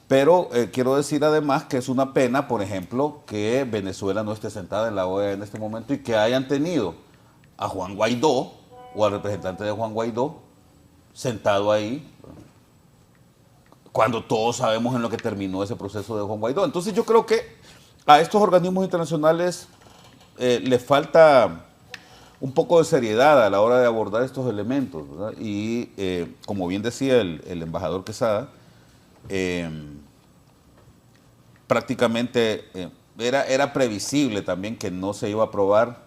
Pero quiero decir además que es una pena, por ejemplo, que Venezuela no esté sentada en la OEA en este momento y que hayan tenido a Juan Guaidó o al representante de Juan Guaidó sentado ahí, cuando todos sabemos en lo que terminó ese proceso de Juan Guaidó. Entonces yo creo que a estos organismos internacionales les falta un poco de seriedad a la hora de abordar estos elementos, ¿verdad? Y como bien decía el embajador Quesada, prácticamente era previsible también que no se iba a aprobar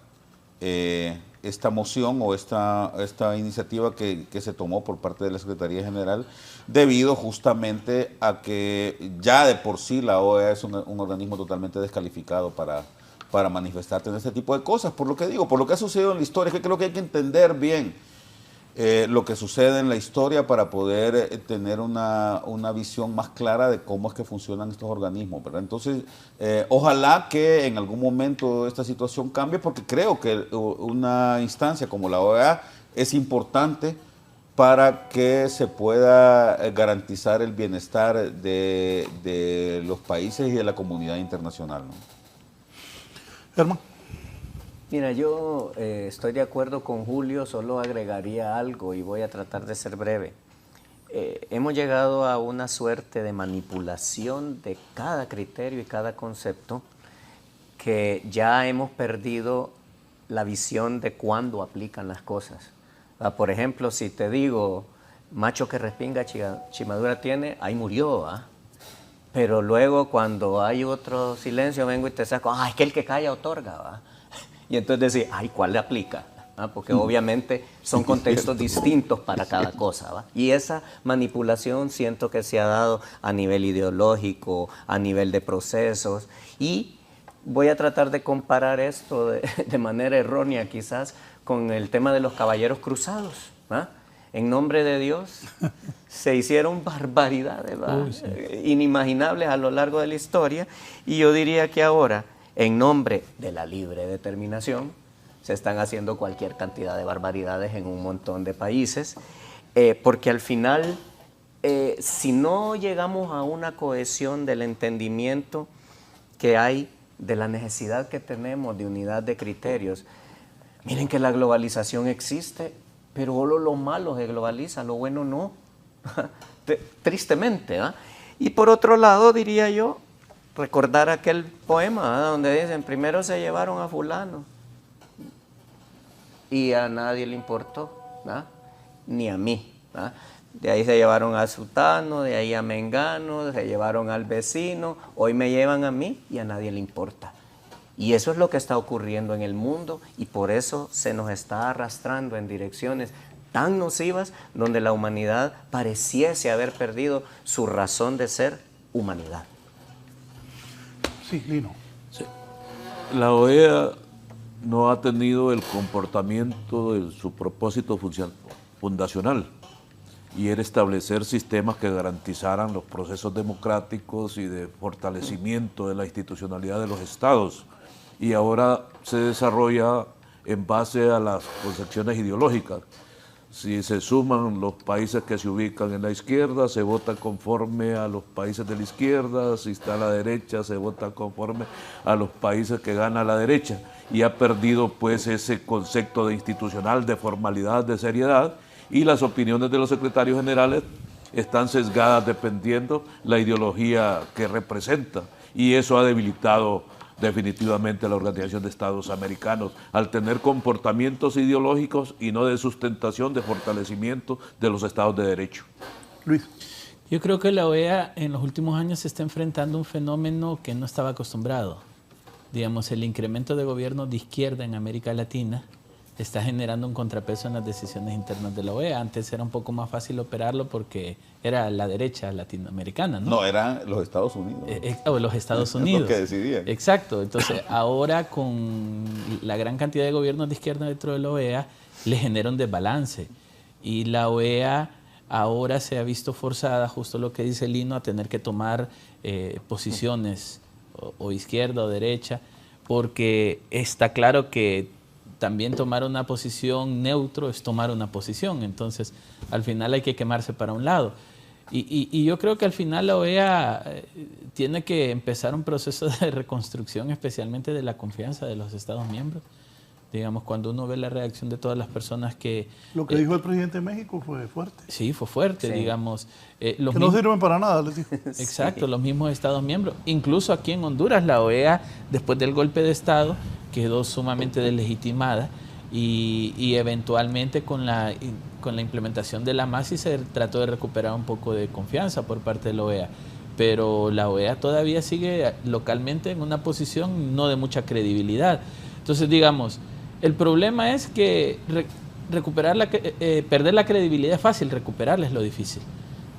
esta moción o esta iniciativa que se tomó por parte de la Secretaría General, debido justamente a que ya de por sí la OEA es un organismo totalmente descalificado para manifestarte en este tipo de cosas, por lo que digo, por lo que ha sucedido en la historia, que creo que hay que entender bien lo que sucede en la historia para poder tener una visión más clara de cómo es que funcionan estos organismos, ¿verdad? Entonces, ojalá que en algún momento esta situación cambie, porque creo que una instancia como la OEA es importante para que se pueda garantizar el bienestar de los países y de la comunidad internacional, ¿no? Germán. Mira, yo estoy de acuerdo con Julio, solo agregaría algo y voy a tratar de ser breve. Hemos llegado a una suerte de manipulación de cada criterio y cada concepto que ya hemos perdido la visión de cuándo aplican las cosas. Por ejemplo, si te digo, macho que respinga, chimadura tiene, ahí murió, ¿ah? Pero luego cuando hay otro silencio, vengo y te saco, es que el que calla otorga, ¿va? Y entonces decir, ¿cuál le aplica? Porque obviamente son contextos distintos para cada cosa, ¿va? Y esa manipulación siento que se ha dado a nivel ideológico, a nivel de procesos, y voy a tratar de comparar esto de manera errónea quizás con el tema de los caballeros cruzados, ¿va? En nombre de Dios se hicieron barbaridades, ¿va? Sí, inimaginables a lo largo de la historia, y yo diría que ahora, en nombre de la libre determinación, se están haciendo cualquier cantidad de barbaridades en un montón de países, porque al final, si no llegamos a una cohesión del entendimiento que hay de la necesidad que tenemos de unidad de criterios, miren que la globalización existe, pero solo lo malo se globaliza, lo bueno no, tristemente, ¿eh? Y por otro lado, diría yo, recordar aquel poema, ¿eh? Donde dicen, primero se llevaron a fulano y a nadie le importó, ¿eh? Ni a mí, ¿eh? De ahí se llevaron a sutano, de ahí a mengano, se llevaron al vecino, hoy me llevan a mí y a nadie le importa. Y eso es lo que está ocurriendo en el mundo, y por eso se nos está arrastrando en direcciones tan nocivas donde la humanidad pareciese haber perdido su razón de ser humanidad. Sí, Lino. Sí. La OEA no ha tenido el comportamiento de su propósito fundacional, y era establecer sistemas que garantizaran los procesos democráticos y de fortalecimiento de la institucionalidad de los estados. Y ahora se desarrolla en base a las concepciones ideológicas. Si se suman los países que se ubican en la izquierda, se vota conforme a los países de la izquierda; si está a la derecha, se vota conforme a los países que gana la derecha. Y ha perdido pues ese concepto de institucional, de formalidad, de seriedad, y las opiniones de los secretarios generales están sesgadas dependiendo la ideología que representa, y eso ha debilitado definitivamente la Organización de Estados Americanos, al tener comportamientos ideológicos y no de sustentación, de fortalecimiento de los estados de derecho. Luis. Yo creo que la OEA en los últimos años se está enfrentando a un fenómeno que no estaba acostumbrado. Digamos, el incremento de gobiernos de izquierda en América Latina está generando un contrapeso en las decisiones internas de la OEA. Antes era un poco más fácil operarlo porque era la derecha latinoamericana, ¿no? No, eran los Estados Unidos. O los Estados Unidos. Los que decidían. Exacto. Entonces, ahora con la gran cantidad de gobiernos de izquierda dentro de la OEA, le genera un desbalance. Y la OEA ahora se ha visto forzada, justo lo que dice Lino, a tener que tomar posiciones o izquierda o derecha, porque está claro que también tomar una posición neutro es tomar una posición, entonces al final hay que quemarse para un lado. Y yo creo que al final la OEA tiene que empezar un proceso de reconstrucción, especialmente de la confianza de los Estados miembros. Digamos, cuando uno ve la reacción de todas las personas que... Lo que dijo el presidente de México fue fuerte. Sí, fue fuerte, Sí. digamos. Que no sirven para nada, les dijo. Exacto, los mismos Estados miembros. Incluso aquí en Honduras, la OEA, después del golpe de Estado, quedó sumamente deslegitimada y eventualmente con la implementación de la MASI se trató de recuperar un poco de confianza por parte de la OEA. Pero la OEA todavía sigue localmente en una posición no de mucha credibilidad. Entonces, digamos, el problema es que perder la credibilidad es fácil, recuperarla es lo difícil.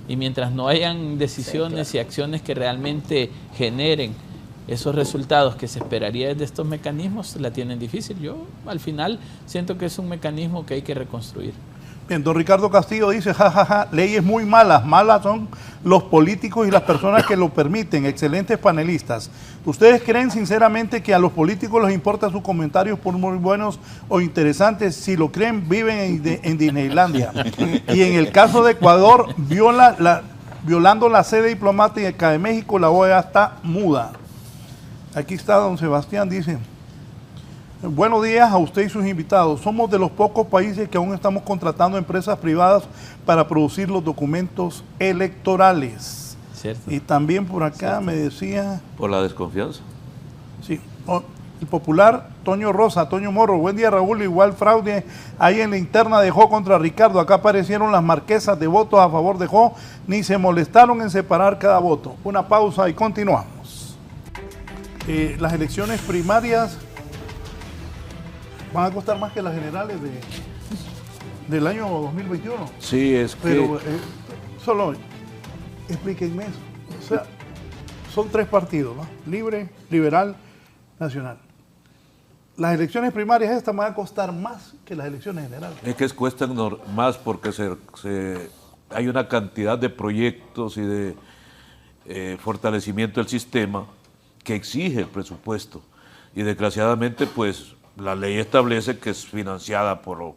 Y mientras no hayan decisiones y acciones que realmente generen esos resultados que se esperaría desde estos mecanismos, la tienen difícil. Yo al final siento que es un mecanismo que hay que reconstruir. Bien, don Ricardo Castillo dice, jajaja, leyes muy malas, malas son los políticos y las personas que lo permiten, excelentes panelistas. ¿Ustedes creen sinceramente que a los políticos les importa sus comentarios por muy buenos o interesantes? Si lo creen, viven en Disneylandia. Y en el caso de Ecuador, violando la sede diplomática de México, la OEA está muda. Aquí está don Sebastián, dice... Buenos días a usted y sus invitados. Somos de los pocos países que aún estamos contratando empresas privadas para producir los documentos electorales. Cierto. Y también por acá me decía... Por la desconfianza. Sí, el popular Toño Rosa, Toño Morro. Buen día, Raúl. Igual fraude ahí en la interna de Jo contra Ricardo. Acá aparecieron las marquesas de votos a favor de Jo. Ni se molestaron en separar cada voto. Una pausa y continuamos. Las elecciones primarias van a costar más que las generales del año 2021. Sí, es Pero que... solo explíquenme eso. O sea, son tres partidos, ¿no? Libre, liberal, nacional. Las elecciones primarias estas van a costar más que las elecciones generales. Es que cuestan más porque hay una cantidad de proyectos y de fortalecimiento del sistema que exige el presupuesto. Y desgraciadamente, pues, la ley establece que es financiada por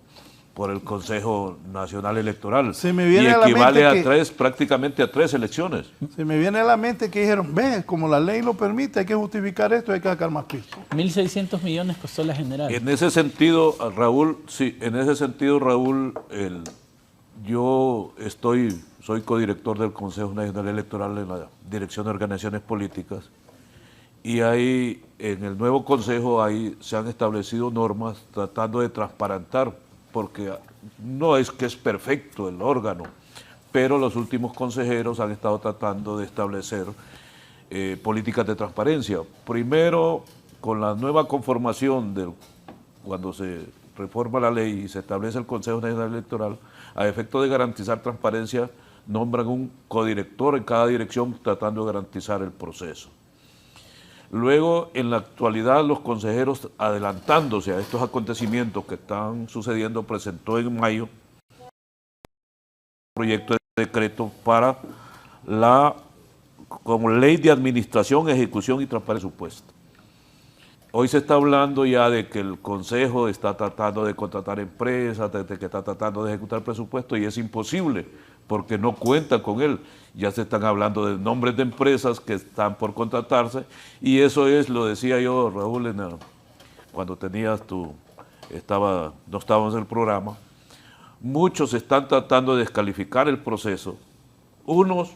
el Consejo Nacional Electoral. Se me viene y a la equivale mente prácticamente a 3 elecciones. Se me viene a la mente que dijeron, ve, como la ley lo permite, hay que justificar esto, hay que sacar más pisto. 1.600 millones costó la general. En ese sentido, Raúl, yo soy codirector del Consejo Nacional Electoral en la Dirección de Organizaciones Políticas. Y ahí, en el nuevo consejo, ahí se han establecido normas tratando de transparentar, porque no es que es perfecto el órgano, pero los últimos consejeros han estado tratando de establecer políticas de transparencia. Primero, con la nueva conformación, cuando se reforma la ley y se establece el Consejo Nacional Electoral, a efecto de garantizar transparencia, nombran un codirector en cada dirección tratando de garantizar el proceso. Luego, en la actualidad, los consejeros, adelantándose a estos acontecimientos que están sucediendo, presentó en mayo un proyecto de decreto para como ley de administración, ejecución y transparencia del presupuesto. Hoy se está hablando ya de que el Consejo está tratando de contratar empresas, de que está tratando de ejecutar el presupuesto y es imposible porque no cuenta con él. Ya se están hablando de nombres de empresas que están por contratarse y eso es, lo decía yo, Raúl, cuando no estábamos en el programa, muchos están tratando de descalificar el proceso, unos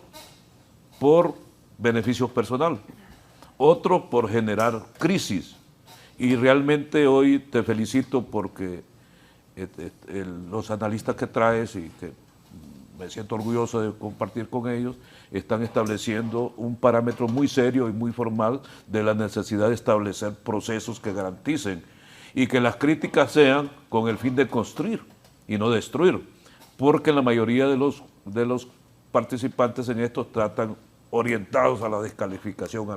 por beneficios personales, otros por generar crisis. Y realmente hoy te felicito porque los analistas que traes y que me siento orgulloso de compartir con ellos, están estableciendo un parámetro muy serio y muy formal de la necesidad de establecer procesos que garanticen y que las críticas sean con el fin de construir y no destruir, porque la mayoría de los participantes en esto tratan orientados a la descalificación,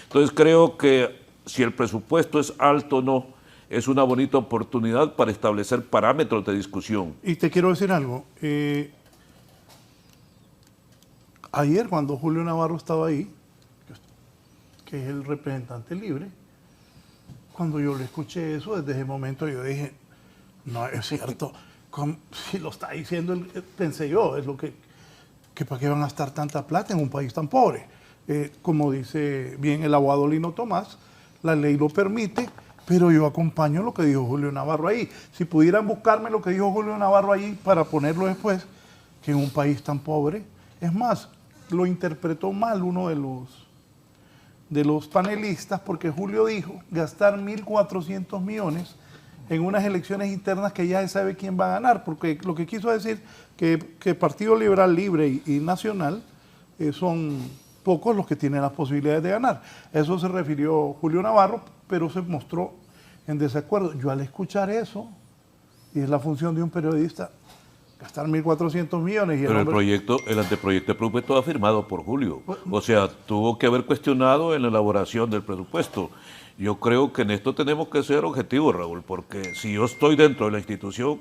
Entonces creo que si el presupuesto es alto o no, es una bonita oportunidad para establecer parámetros de discusión. Y te quiero decir algo. Ayer, cuando Julio Navarro estaba ahí, que es el representante libre, Cuando yo le escuché eso, desde ese momento yo dije, no es cierto, si lo está diciendo, pensé yo, es lo que para qué van a gastar tanta plata en un país tan pobre. Como dice bien el abogado Lino Tomás, la ley lo permite, pero yo acompaño lo que dijo Julio Navarro ahí. Si pudieran buscarme lo que dijo Julio Navarro ahí para ponerlo después, que en un país tan pobre, es más, lo interpretó mal uno de los panelistas, porque Julio dijo gastar 1.400 millones en unas elecciones internas que ya se sabe quién va a ganar, porque lo que quiso decir que Partido Liberal Libre y Nacional son pocos los que tienen las posibilidades de ganar. Eso se refirió Julio Navarro, pero se mostró en desacuerdo. Yo al escuchar eso, y es la función de un periodista, gastar 1.400 millones. Pero el anteproyecto de presupuesto firmado por Julio. O sea, tuvo que haber cuestionado en la elaboración del presupuesto. Yo creo que en esto tenemos que ser objetivos, Raúl, porque si yo estoy dentro de la institución,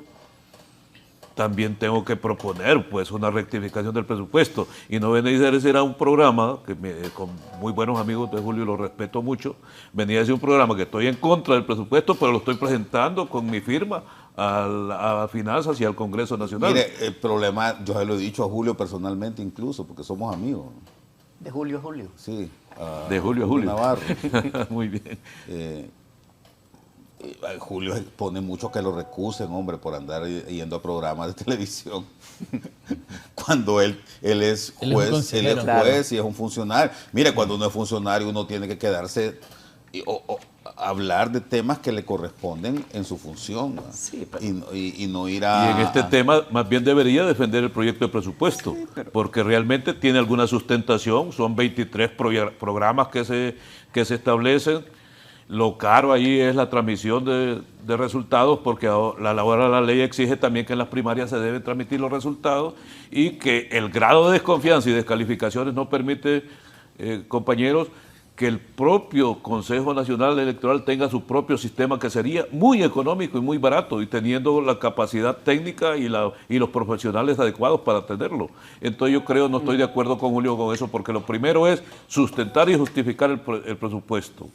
también tengo que proponer pues una rectificación del presupuesto y no venir a decir a un programa que con muy buenos amigos de Julio, lo respeto mucho, venía a decir un programa que estoy en contra del presupuesto, pero lo estoy presentando con mi firma a Finanzas y al Congreso Nacional. Mire, el problema, yo se lo he dicho a Julio personalmente incluso, porque somos amigos. De Julio a Julio. Sí. De Julio a Julio. Navarro. Muy bien. Julio pone mucho que lo recusen, hombre, por andar yendo a programas de televisión. Cuando él es juez, él es juez y es un funcionario. Mire, cuando uno es funcionario, uno tiene que quedarse o hablar de temas que le corresponden en su función, ¿no? Sí, pero... y no ir a... Y en este tema más bien debería defender el proyecto de presupuesto, sí, porque realmente tiene alguna sustentación, son 23 programas que se establecen. Lo caro ahí es la transmisión de resultados, porque ahora la ley exige también que en las primarias se deben transmitir los resultados y que el grado de desconfianza y descalificaciones no permite, compañeros, que el propio Consejo Nacional Electoral tenga su propio sistema, que sería muy económico y muy barato, y teniendo la capacidad técnica y los profesionales adecuados para tenerlo. Entonces yo creo, no estoy de acuerdo con Julio con eso, porque lo primero es sustentar y justificar el presupuesto.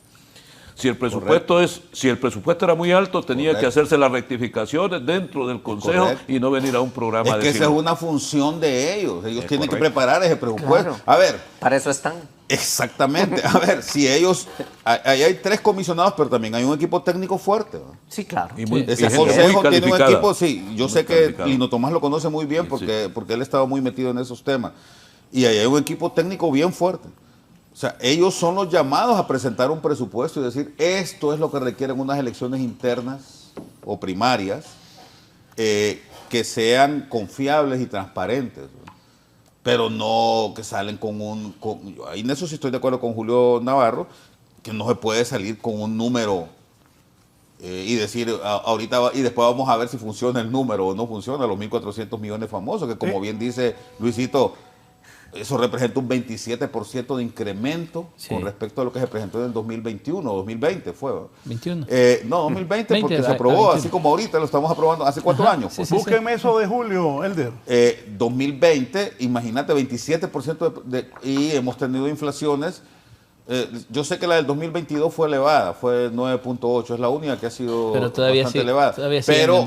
Si el presupuesto era muy alto, tenía que hacerse las rectificaciones dentro del Consejo y no venir a un programa. Es que esa es una función de ellos. Ellos tienen que preparar ese presupuesto. Claro. A ver. Para eso están. Exactamente. A ver, si ellos... Ahí hay 3 comisionados, pero también hay un equipo técnico fuerte, ¿no? Sí, claro. Y muy, ese consejo tiene un equipo, sí. Yo sé que Lino Tomás lo conoce muy bien porque él estaba muy metido en esos temas. Y ahí hay un equipo técnico bien fuerte. O sea, ellos son los llamados a presentar un presupuesto y decir, esto es lo que requieren unas elecciones internas o primarias que sean confiables y transparentes, ¿no? Pero no que salen ahí en eso sí estoy de acuerdo con Julio Navarro, que no se puede salir con un número y decir ahorita y después vamos a ver si funciona el número o no funciona, los 1.400 millones famosos, que como bien dice Luisito, eso representa un 27% de incremento con respecto a lo que se presentó en el 2021, 2020 fue. 21. No, 2020 porque se aprobó, así como ahorita lo estamos aprobando hace 4 años. Sí, búsqueme eso de Julio, Elder. 2020, imagínate, 27% y hemos tenido inflaciones. Yo sé que la del 2022 fue elevada, fue 9.8, es la única que ha sido bastante elevada.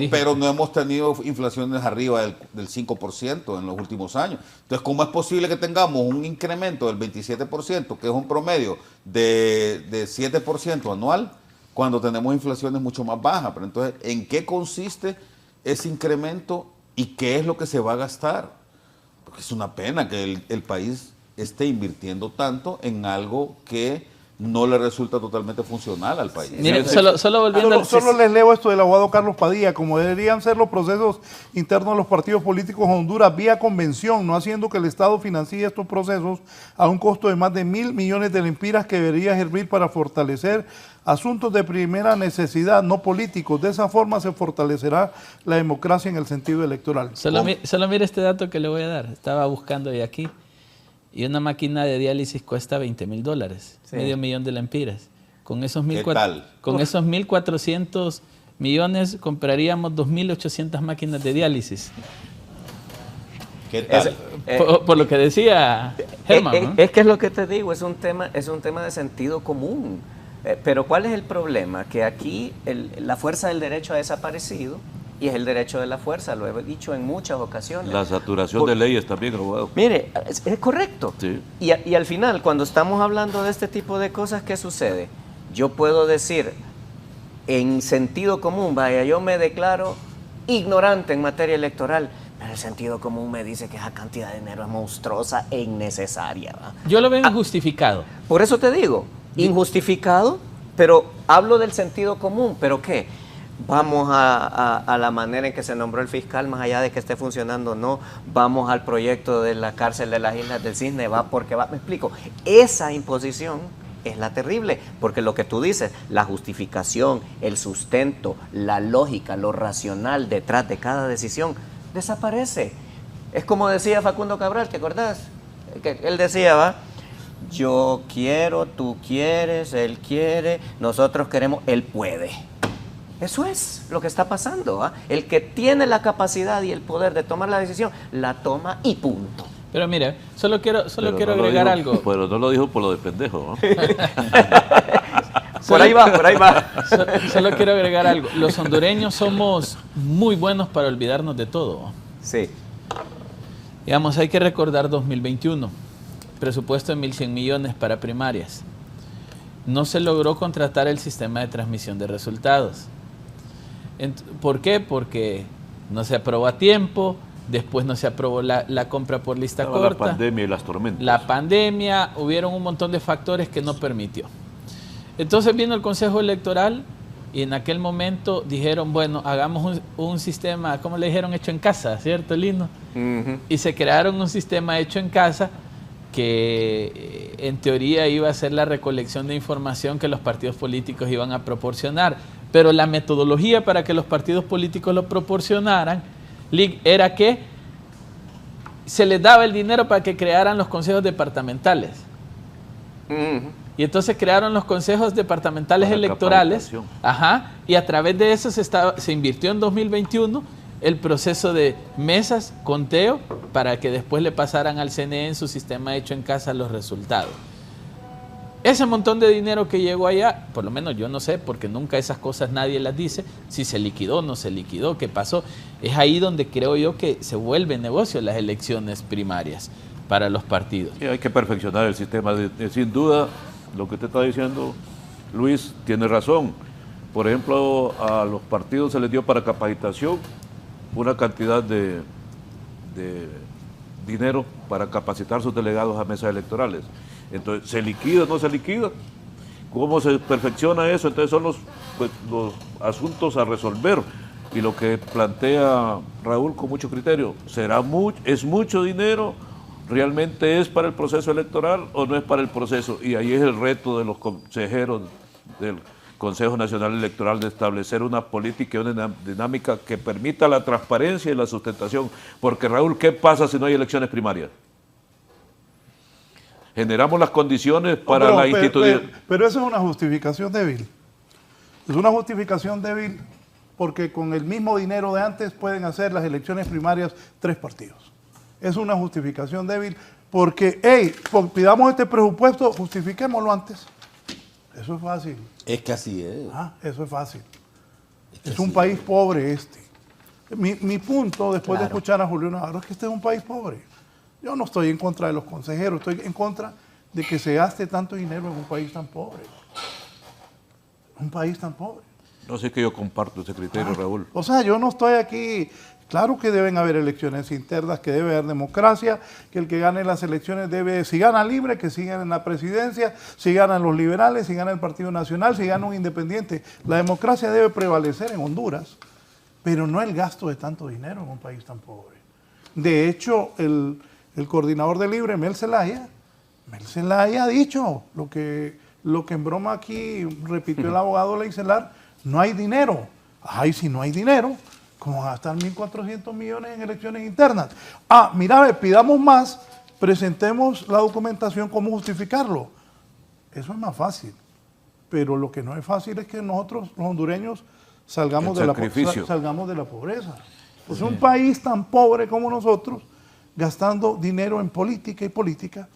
Pero no hemos tenido inflaciones arriba del 5% en los últimos años. Entonces, ¿cómo es posible que tengamos un incremento del 27%, que es un promedio de 7% anual, cuando tenemos inflaciones mucho más bajas? Pero entonces, ¿en qué consiste ese incremento y qué es lo que se va a gastar? Porque es una pena que el país esté invirtiendo tanto en algo que no le resulta totalmente funcional al país. Mire, solo volviendo solo les leo esto del abogado Carlos Padilla. Como deberían ser los procesos internos de los partidos políticos en Honduras vía convención, no haciendo que el Estado financie estos procesos a un costo de más de 1.000 millones de lempiras, que debería servir para fortalecer asuntos de primera necesidad, no políticos. De esa forma se fortalecerá la democracia en el sentido electoral. Solo mire este dato que le voy a dar. Estaba buscando hoy aquí. Y una máquina de diálisis cuesta $20,000, medio millón de lempiras. Con esos 1.400 millones compraríamos 2.800 máquinas de diálisis. ¿Qué tal? Por lo que decía Germán, ¿no? Es que es lo que te digo, es un tema de sentido común. Pero ¿cuál es el problema? Que aquí la fuerza del derecho ha desaparecido y es el derecho de la fuerza, lo he dicho en muchas ocasiones. La saturación de leyes también, abogado. Mire, es correcto. Sí. Y al final, cuando estamos hablando de este tipo de cosas, ¿qué sucede? Yo puedo decir, en sentido común, vaya, yo me declaro ignorante en materia electoral, pero el sentido común me dice que esa cantidad de dinero es monstruosa e innecesaria, ¿va? Yo lo veo injustificado. Por eso te digo, injustificado, pero hablo del sentido común. ¿Pero qué? Vamos a la manera en que se nombró el fiscal, más allá de que esté funcionando o no. Vamos al proyecto de la cárcel de las Islas del Cisne, va porque va. Me explico. Esa imposición es la terrible, porque lo que tú dices, la justificación, el sustento, la lógica, lo racional detrás de cada decisión, desaparece. Es como decía Facundo Cabral, ¿te acordás? Que él decía, ¿va? Yo quiero, tú quieres, él quiere, nosotros queremos, él puede. Eso es lo que está pasando, ¿eh? El que tiene la capacidad y el poder de tomar la decisión, la toma y punto. Pero mira, solo quiero agregar algo. Pero no lo dijo por lo de pendejo, ¿no? Por ahí va. Solo quiero agregar algo. Los hondureños somos muy buenos para olvidarnos de todo. Sí. Digamos, hay que recordar 2021. Presupuesto de 1.100 millones para primarias. No se logró contratar el sistema de transmisión de resultados. ¿Por qué? Porque no se aprobó a tiempo, después no se aprobó la compra por lista corta. La pandemia y las tormentas. La pandemia, hubieron un montón de factores que no permitió. Entonces vino el Consejo Electoral y en aquel momento dijeron, bueno, hagamos un sistema, ¿cómo le dijeron? Hecho en casa, ¿cierto, Lino? Y se crearon un sistema hecho en casa que en teoría iba a ser la recolección de información que los partidos políticos iban a proporcionar. Pero la metodología para que los partidos políticos lo proporcionaran era que se les daba el dinero para que crearan los consejos departamentales. Y entonces crearon los consejos departamentales para electorales. Y a través de eso se invirtió en 2021 el proceso de mesas, conteo, para que después le pasaran al CNE en su sistema hecho en casa los resultados. Ese montón de dinero que llegó allá, por lo menos yo no sé, porque nunca esas cosas nadie las dice, si se liquidó, no se liquidó, qué pasó. Es ahí donde creo yo que se vuelve negocio las elecciones primarias para los partidos. Sí, hay que perfeccionar el sistema. Sin duda, lo que usted está diciendo, Luis, tiene razón. Por ejemplo, a los partidos se les dio para capacitación una cantidad de dinero para capacitar sus delegados a mesas electorales. Entonces, ¿se liquida o no se liquida? ¿Cómo se perfecciona eso? Entonces son los asuntos a resolver. Y lo que plantea Raúl con mucho criterio, ¿es mucho dinero? ¿Realmente es para el proceso electoral o no es para el proceso? Y ahí es el reto de los consejeros del Consejo Nacional Electoral de establecer una política y una dinámica que permita la transparencia y la sustentación. Porque, Raúl, ¿qué pasa si no hay elecciones primarias? Generamos las condiciones para la institución. Pero eso es una justificación débil. Es una justificación débil porque con el mismo dinero de antes pueden hacer las elecciones primarias 3 partidos. Es una justificación débil porque, pidamos este presupuesto, justifiquémoslo antes. Eso es fácil. Es que así es. Eso es fácil. Es un país pobre este. Mi punto, después de escuchar a Julio Navarro, es que este es un país pobre. Yo no estoy en contra de los consejeros, estoy en contra de que se gaste tanto dinero en un país tan pobre. Un país tan pobre. No sé que yo comparto ese criterio, Raúl. O sea, yo no estoy aquí. Claro que deben haber elecciones internas, que debe haber democracia, que el que gane las elecciones debe, si gana Libre, que sigan en la presidencia, si ganan los liberales, si gana el Partido Nacional, si gana un independiente. La democracia debe prevalecer en Honduras, pero no el gasto de tanto dinero en un país tan pobre. De hecho, el coordinador de Libre, Mel Zelaya ha dicho lo que en broma aquí repitió el abogado Leicelar, no hay dinero. Ay, si no hay dinero, ¿cómo gastar 1.400 millones en elecciones internas? Mira, pidamos más, presentemos la documentación, ¿cómo justificarlo? Eso es más fácil. Pero lo que no es fácil es que nosotros, los hondureños, salgamos de la pobreza. Pues un país tan pobre como nosotros, gastando dinero en política y política,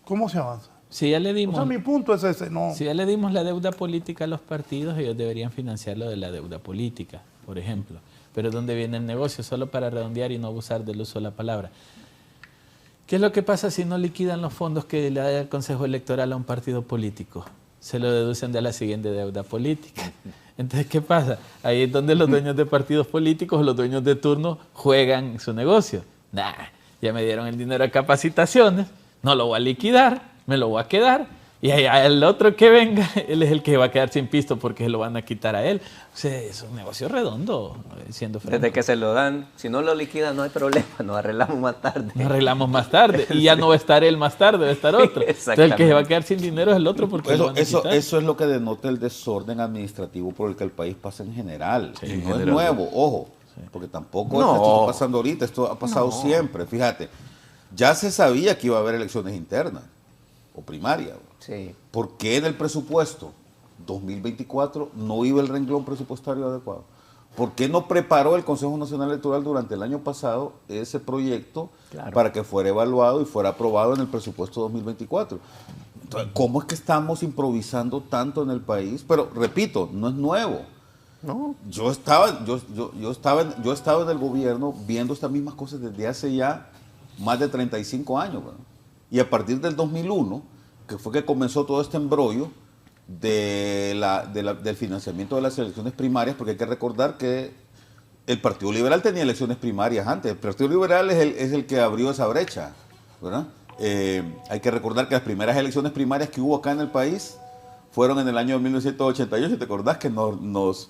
¿cómo se avanza? Si ya le O dimos, sea, mi punto es ese, no. si ya le dimos la deuda política a los partidos, ellos deberían financiar lo de la deuda política, por ejemplo. Pero ¿dónde viene el negocio? Solo para redondear y no abusar del uso de la palabra. ¿Qué es lo que pasa si no liquidan los fondos que le da el Consejo Electoral a un partido político? Se lo deducen de la siguiente deuda política. Entonces, ¿qué pasa? Ahí es donde los dueños de partidos políticos o los dueños de turno juegan su negocio. Nah, ya me dieron el dinero de capacitaciones, no lo voy a liquidar, me lo voy a quedar. Y el otro que venga, él es el que va a quedar sin pisto porque se lo van a quitar a él. O sea, es un negocio redondo, siendo franco. Desde que se lo dan, si no lo liquidan no hay problema, nos arreglamos más tarde. Nos arreglamos más tarde. Y ya no va a estar él más tarde, va a estar otro. Entonces el que se va a quedar sin dinero es el otro porque lo van a quitar. Eso es lo que denota el desorden administrativo por el que el país pasa en general. Sí, Y en no general. es nuevo, ojo, porque tampoco No. esto está pasando ahorita, esto ha pasado siempre. Fíjate, ya se sabía que iba a haber elecciones internas o primarias. Sí. ¿Por qué en el presupuesto 2024 no iba el renglón presupuestario adecuado? ¿Por qué no preparó el Consejo Nacional Electoral durante el año pasado ese proyecto para que fuera evaluado y fuera aprobado en el presupuesto 2024? Entonces, ¿cómo es que estamos improvisando tanto en el país? Pero, repito, no es nuevo. No. Yo estaba en el gobierno viendo estas mismas cosas desde hace ya más de 35 años. ¿Verdad? Y a partir del 2001, que fue que comenzó todo este embrollo del financiamiento de las elecciones primarias, porque hay que recordar que el Partido Liberal tenía elecciones primarias antes. El Partido Liberal es el que abrió esa brecha, ¿verdad? Hay que recordar que las primeras elecciones primarias que hubo acá en el país fueron en el año 1988. ¿Te acordás que nos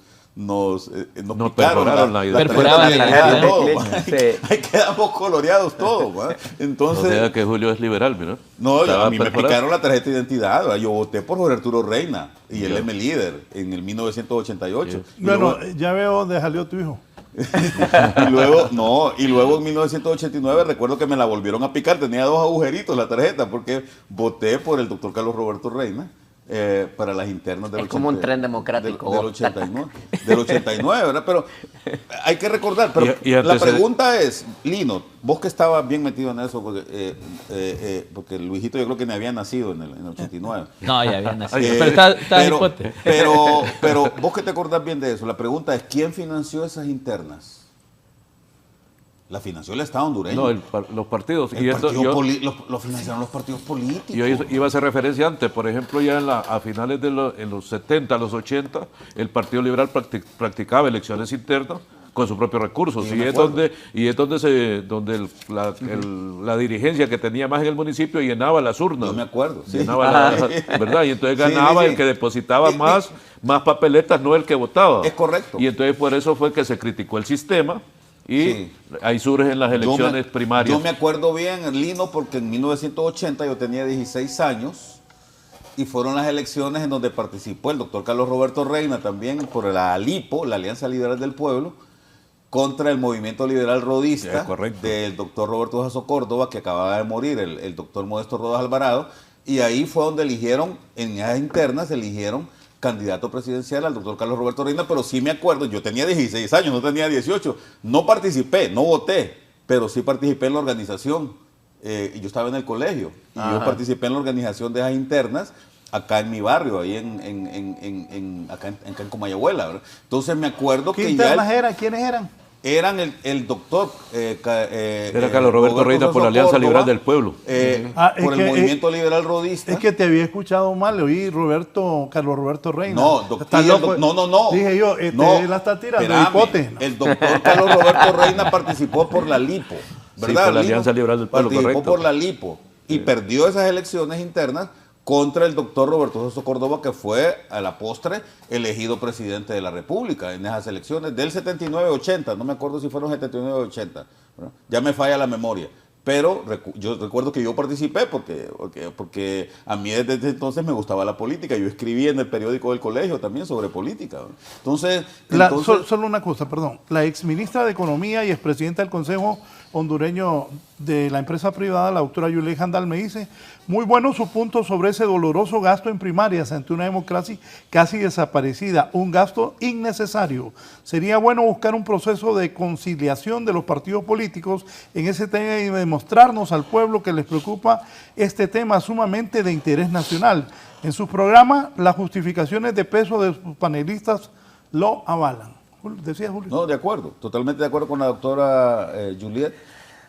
perforaron la Perforaban la identidad, identidad. todo? Sí. Ahí quedamos coloreados todos. ¿verdad? Entonces, No sea que Julio es liberal, mira. no, Estaba a mí me perforado. picaron la tarjeta de identidad. ¿verdad? Yo voté por Jorge Arturo Reina y el M líder en el 1988. Y Bueno, luego- ya veo dónde salió tu hijo. y luego en 1989 recuerdo que me la volvieron a picar, tenía 2 agujeritos la tarjeta porque voté por el doctor Carlos Roberto Reina para las internas del Es como un tren democrático. del 89, ¿verdad? Pero hay que recordar, pero Y la antecede- pregunta es, Lino, vos que estabas bien metido en eso, porque Luisito yo creo que ni había nacido en el 89. No, ya había nacido. Eh, Pero está en hipote. pero vos que te acordás bien de eso, la pregunta es, ¿quién financió esas internas? La financió el Estado hondureño. No, los partidos. El Y esto, partido yo, lo financiaron los partidos políticos. yo iba a hacer referencia antes, por ejemplo, ya a finales de en los 70, los 80, el Partido Liberal practicaba elecciones internas con sus propios recursos. Sí, Y me es acuerdo. donde la dirigencia que tenía más en el municipio llenaba las urnas. Yo me acuerdo, sí. Llenaba ¿verdad? Y entonces Sí, ganaba sí. el que depositaba Sí, más papeletas, no el que votaba. Es correcto. Y entonces por eso fue que se criticó el sistema y Sí. ahí surgen las elecciones primarias. Yo me acuerdo bien, Lino, porque en 1980 yo tenía 16 años y fueron las elecciones en donde participó el doctor Carlos Roberto Reina también por la ALIPO, la Alianza Liberal del Pueblo, contra el movimiento liberal rodista correcto. del doctor Roberto Jasso Córdoba, que acababa de morir, el doctor Modesto Rodas Alvarado, y ahí fue donde eligieron, en esas internas, eligieron candidato presidencial al doctor Carlos Roberto Reina, pero sí me acuerdo, yo tenía 16 años, no tenía 18, no participé, no voté, pero sí participé en la organización, y yo estaba en el colegio, y yo participé en la organización de esas internas, acá en mi barrio, ahí acá en Comayagüela, ¿verdad? Entonces me acuerdo ¿Qué que internas eran? ¿Quiénes eran? eran el doctor Era Carlos Roberto Reina por la Alianza Liberal del Pueblo. Por el movimiento liberal rodista. Es que te había escuchado mal, le oí Carlos Roberto Reina. No, Estás loco. no. Dije yo, no, la está tirando, espérame, hipote. El doctor Carlos Roberto Reina participó por la LIPO, ¿verdad? por la Lino? Alianza Liberal del Pueblo, Participó correcto. por la LIPO y perdió esas elecciones internas contra el doctor Roberto Jasso Córdoba, que fue a la postre elegido presidente de la República en esas elecciones del 79-80, no me acuerdo si fueron 79-80, ¿verdad? Ya me falla la memoria, pero yo recuerdo que yo participé porque a mí desde entonces me gustaba la política, yo escribí en el periódico del colegio también sobre política, ¿verdad? Entonces Solo una cosa, perdón, la exministra de Economía y expresidenta del Consejo hondureño de la empresa privada, la doctora Yulia Jandal, me dice, muy bueno su punto sobre ese doloroso gasto en primarias ante una democracia casi desaparecida, un gasto innecesario. Sería bueno buscar un proceso de conciliación de los partidos políticos en ese tema y demostrarnos al pueblo que les preocupa este tema sumamente de interés nacional. En su programa, las justificaciones de peso de sus panelistas lo avalan. ¿Decía Julio? No, de acuerdo, totalmente de acuerdo con la doctora Juliet.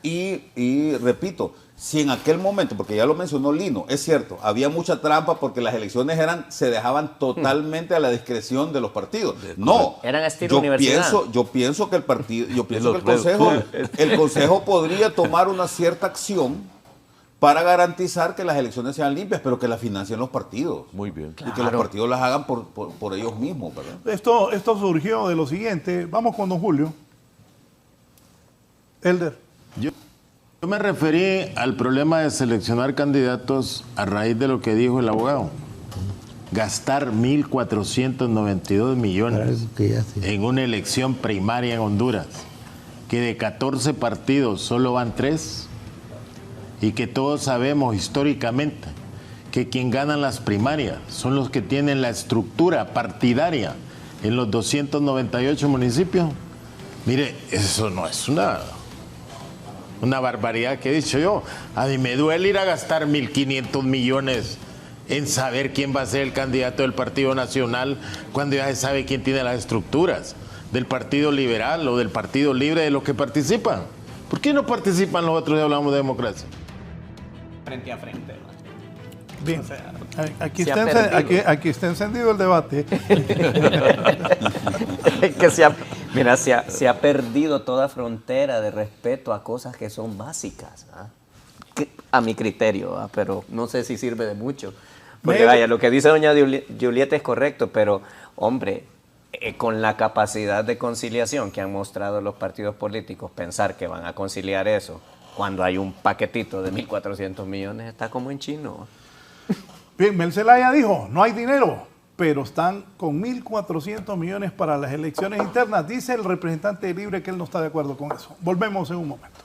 Y repito, si en aquel momento, porque ya lo mencionó Lino, es cierto, había mucha trampa porque las elecciones se dejaban totalmente a la discreción de los partidos. No, eran estilo universidad. Yo pienso que el consejo podría tomar una cierta acción para garantizar que las elecciones sean limpias, pero que las financien los partidos. Muy bien. Y que los partidos las hagan por ellos mismos, ¿verdad? Esto surgió de lo siguiente. Vamos con don Julio. Elder. Yo me referí al problema de seleccionar candidatos a raíz de lo que dijo el abogado. Gastar 1.492 millones en una elección primaria en Honduras, que de 14 partidos solo van 3, y que todos sabemos históricamente que quien ganan las primarias son los que tienen la estructura partidaria en los 298 municipios. Mire, eso no es una barbaridad que he dicho yo. A mí me duele ir a gastar 1.500 millones en saber quién va a ser el candidato del Partido Nacional cuando ya se sabe quién tiene las estructuras del Partido Liberal o del Partido Libre de los que participan. ¿Por qué no participan los otros y hablamos de democracia? Frente a frente. Bien, aquí está encendido el debate. Que se ha perdido toda frontera de respeto a cosas que son básicas, a mi criterio, pero no sé si sirve de mucho. Porque vaya, lo que dice doña Julieta es correcto, pero hombre, con la capacidad de conciliación que han mostrado los partidos políticos, pensar que van a conciliar eso cuando hay un paquetito de 1.400 millones está como en chino. Bien, Mel Zelaya dijo, no hay dinero, pero están con 1.400 millones para las elecciones internas. Dice el representante Libre que él no está de acuerdo con eso. Volvemos en un momento.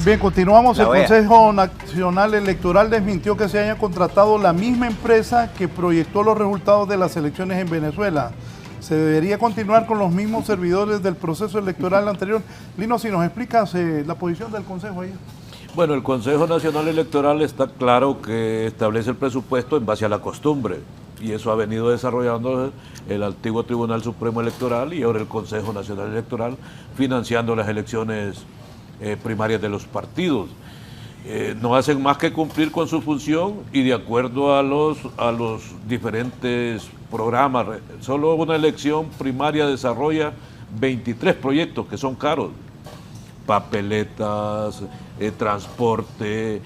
Bien, continuamos. El Consejo Nacional Electoral desmintió que se haya contratado la misma empresa que proyectó los resultados de las elecciones en Venezuela. ¿Se debería continuar con los mismos servidores del proceso electoral anterior? Lino, si nos explicas la posición del Consejo ahí. Bueno, el Consejo Nacional Electoral está claro que establece el presupuesto en base a la costumbre, y eso ha venido desarrollando el antiguo Tribunal Supremo Electoral y ahora el Consejo Nacional Electoral, financiando las elecciones primarias de los partidos. No hacen más que cumplir con su función y de acuerdo a los diferentes programas. Solo una elección primaria desarrolla 23 proyectos que son caros. Papeletas, transporte.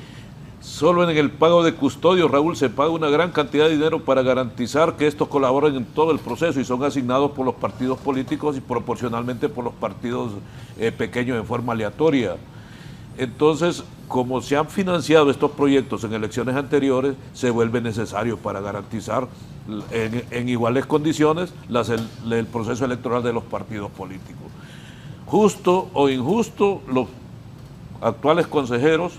Solo en el pago de custodio, Raúl, se paga una gran cantidad de dinero para garantizar que estos colaboren en todo el proceso y son asignados por los partidos políticos y proporcionalmente por los partidos pequeños en forma aleatoria. Entonces, como se han financiado estos proyectos en elecciones anteriores, se vuelve necesario para garantizar en iguales condiciones el proceso electoral de los partidos políticos. Justo o injusto, los actuales consejeros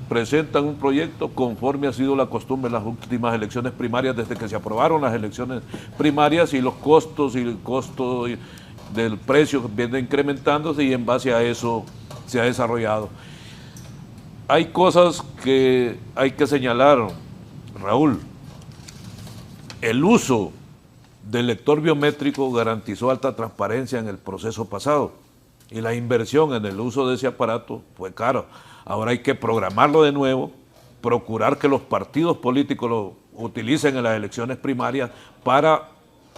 presentan un proyecto conforme ha sido la costumbre en las últimas elecciones primarias, desde que se aprobaron las elecciones primarias, y los costos y el costo del precio viene incrementándose y en base a eso se ha desarrollado. Hay cosas que hay que señalar, Raúl. El uso del lector biométrico garantizó alta transparencia en el proceso pasado y la inversión en el uso de ese aparato fue cara. Ahora hay que programarlo de nuevo, procurar que los partidos políticos lo utilicen en las elecciones primarias para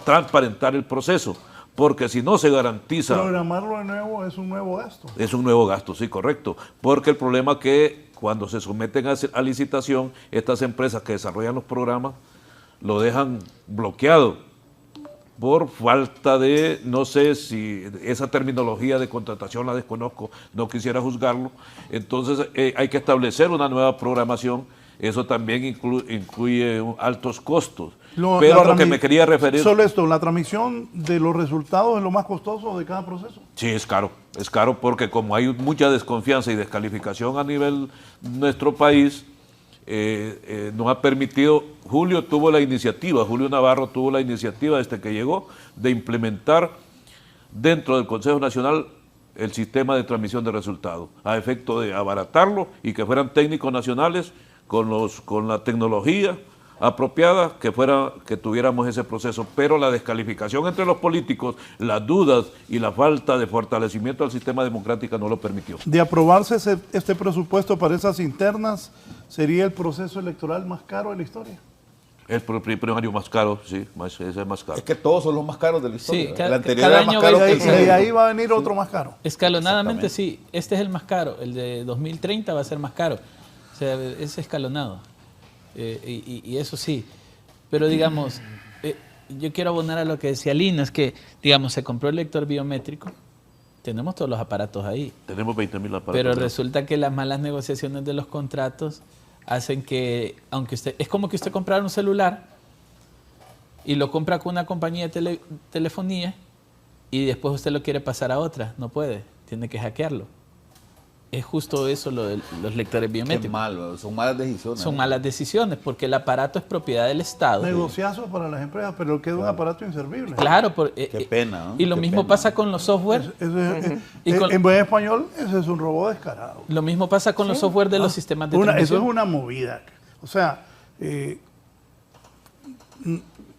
transparentar el proceso, porque si no se garantiza... Programarlo de nuevo es un nuevo gasto. Es un nuevo gasto, sí, correcto, porque el problema es que cuando se someten a licitación, estas empresas que desarrollan los programas lo dejan bloqueado por falta de, no sé si esa terminología de contratación la desconozco, no quisiera juzgarlo. Entonces hay que establecer una nueva programación eso también incluye altos costos. Pero a lo que me quería referir... Solo esto, ¿la transmisión de los resultados es lo más costoso de cada proceso? Sí, es caro porque como hay mucha desconfianza y descalificación a nivel de nuestro país, nos ha permitido, Julio Navarro tuvo la iniciativa desde que llegó de implementar dentro del Consejo Nacional el sistema de transmisión de resultados, a efecto de abaratarlo y que fueran técnicos nacionales con la tecnología apropiada, que tuviéramos ese proceso, pero la descalificación entre los políticos, las dudas y la falta de fortalecimiento del sistema democrático no lo permitió. De aprobarse este presupuesto para esas internas, ¿sería el proceso electoral más caro de la historia? El primario más caro, sí, ese es más caro. Es que todos son los más caros de la historia. Sí, El anterior era más caro que el y de ahí va a venir otro más caro. Escalonadamente sí, este es el más caro, el de 2030 va a ser más caro, o sea, es escalonado. Y eso sí, pero digamos, yo quiero abonar a lo que decía Lina, es que, digamos, se compró el lector biométrico, tenemos todos los aparatos ahí. Tenemos 20.000 aparatos. Pero resulta que las malas negociaciones de los contratos hacen que, aunque es como que usted comprara un celular y lo compra con una compañía de telefonía y después usted lo quiere pasar a otra, no puede, tiene que hackearlo. Es justo eso lo de los lectores biométricos. Qué mal, son malas decisiones. Son malas decisiones porque el aparato es propiedad del Estado. Negociazos para las empresas, pero queda un aparato inservible. Claro. Qué pena, ¿no? Y lo mismo pasa con los software. En buen español, ese es un robo descarado. Lo mismo pasa con los software de los sistemas de transmisión. Eso es una movida. O sea,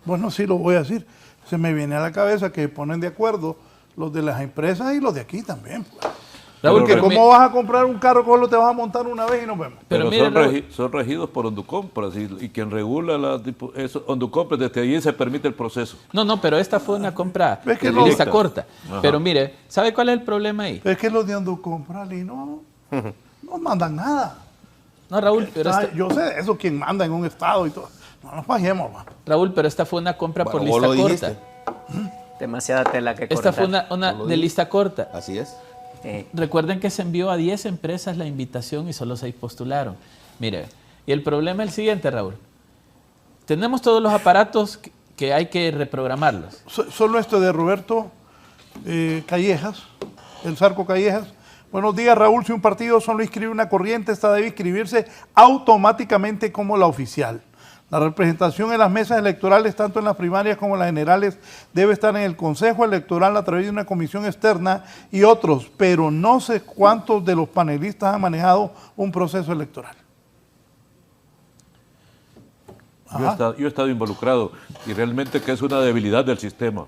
bueno, sí lo voy a decir. Se me viene a la cabeza que ponen de acuerdo los de las empresas y los de aquí también. Raúl, porque ¿cómo vas a comprar un carro que solo te vas a montar una vez y nos vemos? Pero son regidos por Onducompras y quien regula Onducompras, desde ahí se permite el proceso. No, pero esta fue una compra de lista corta. Ajá. Pero mire, ¿sabe cuál es el problema ahí? Es que los de Onducompras no mandan nada. No, Raúl, pero yo sé de eso, quien manda en un estado y todo. No nos fallemos, man. Raúl, pero esta fue una compra por lista corta. Demasiada tela que cortar. Esta fue una de lista corta. Así es. Recuerden que se envió a 10 empresas la invitación y solo 6 postularon. Mire, y el problema es el siguiente, Raúl. Tenemos todos los aparatos que hay que reprogramarlos. Solo este de Roberto Callejas, el Zarco Callejas. Buenos días, Raúl. Si un partido solo inscribe una corriente, esta debe inscribirse automáticamente como la oficial. La representación en las mesas electorales, tanto en las primarias como en las generales, debe estar en el Consejo Electoral a través de una comisión externa y otros, pero no sé cuántos de los panelistas han manejado un proceso electoral. Yo he estado involucrado y realmente que es una debilidad del sistema.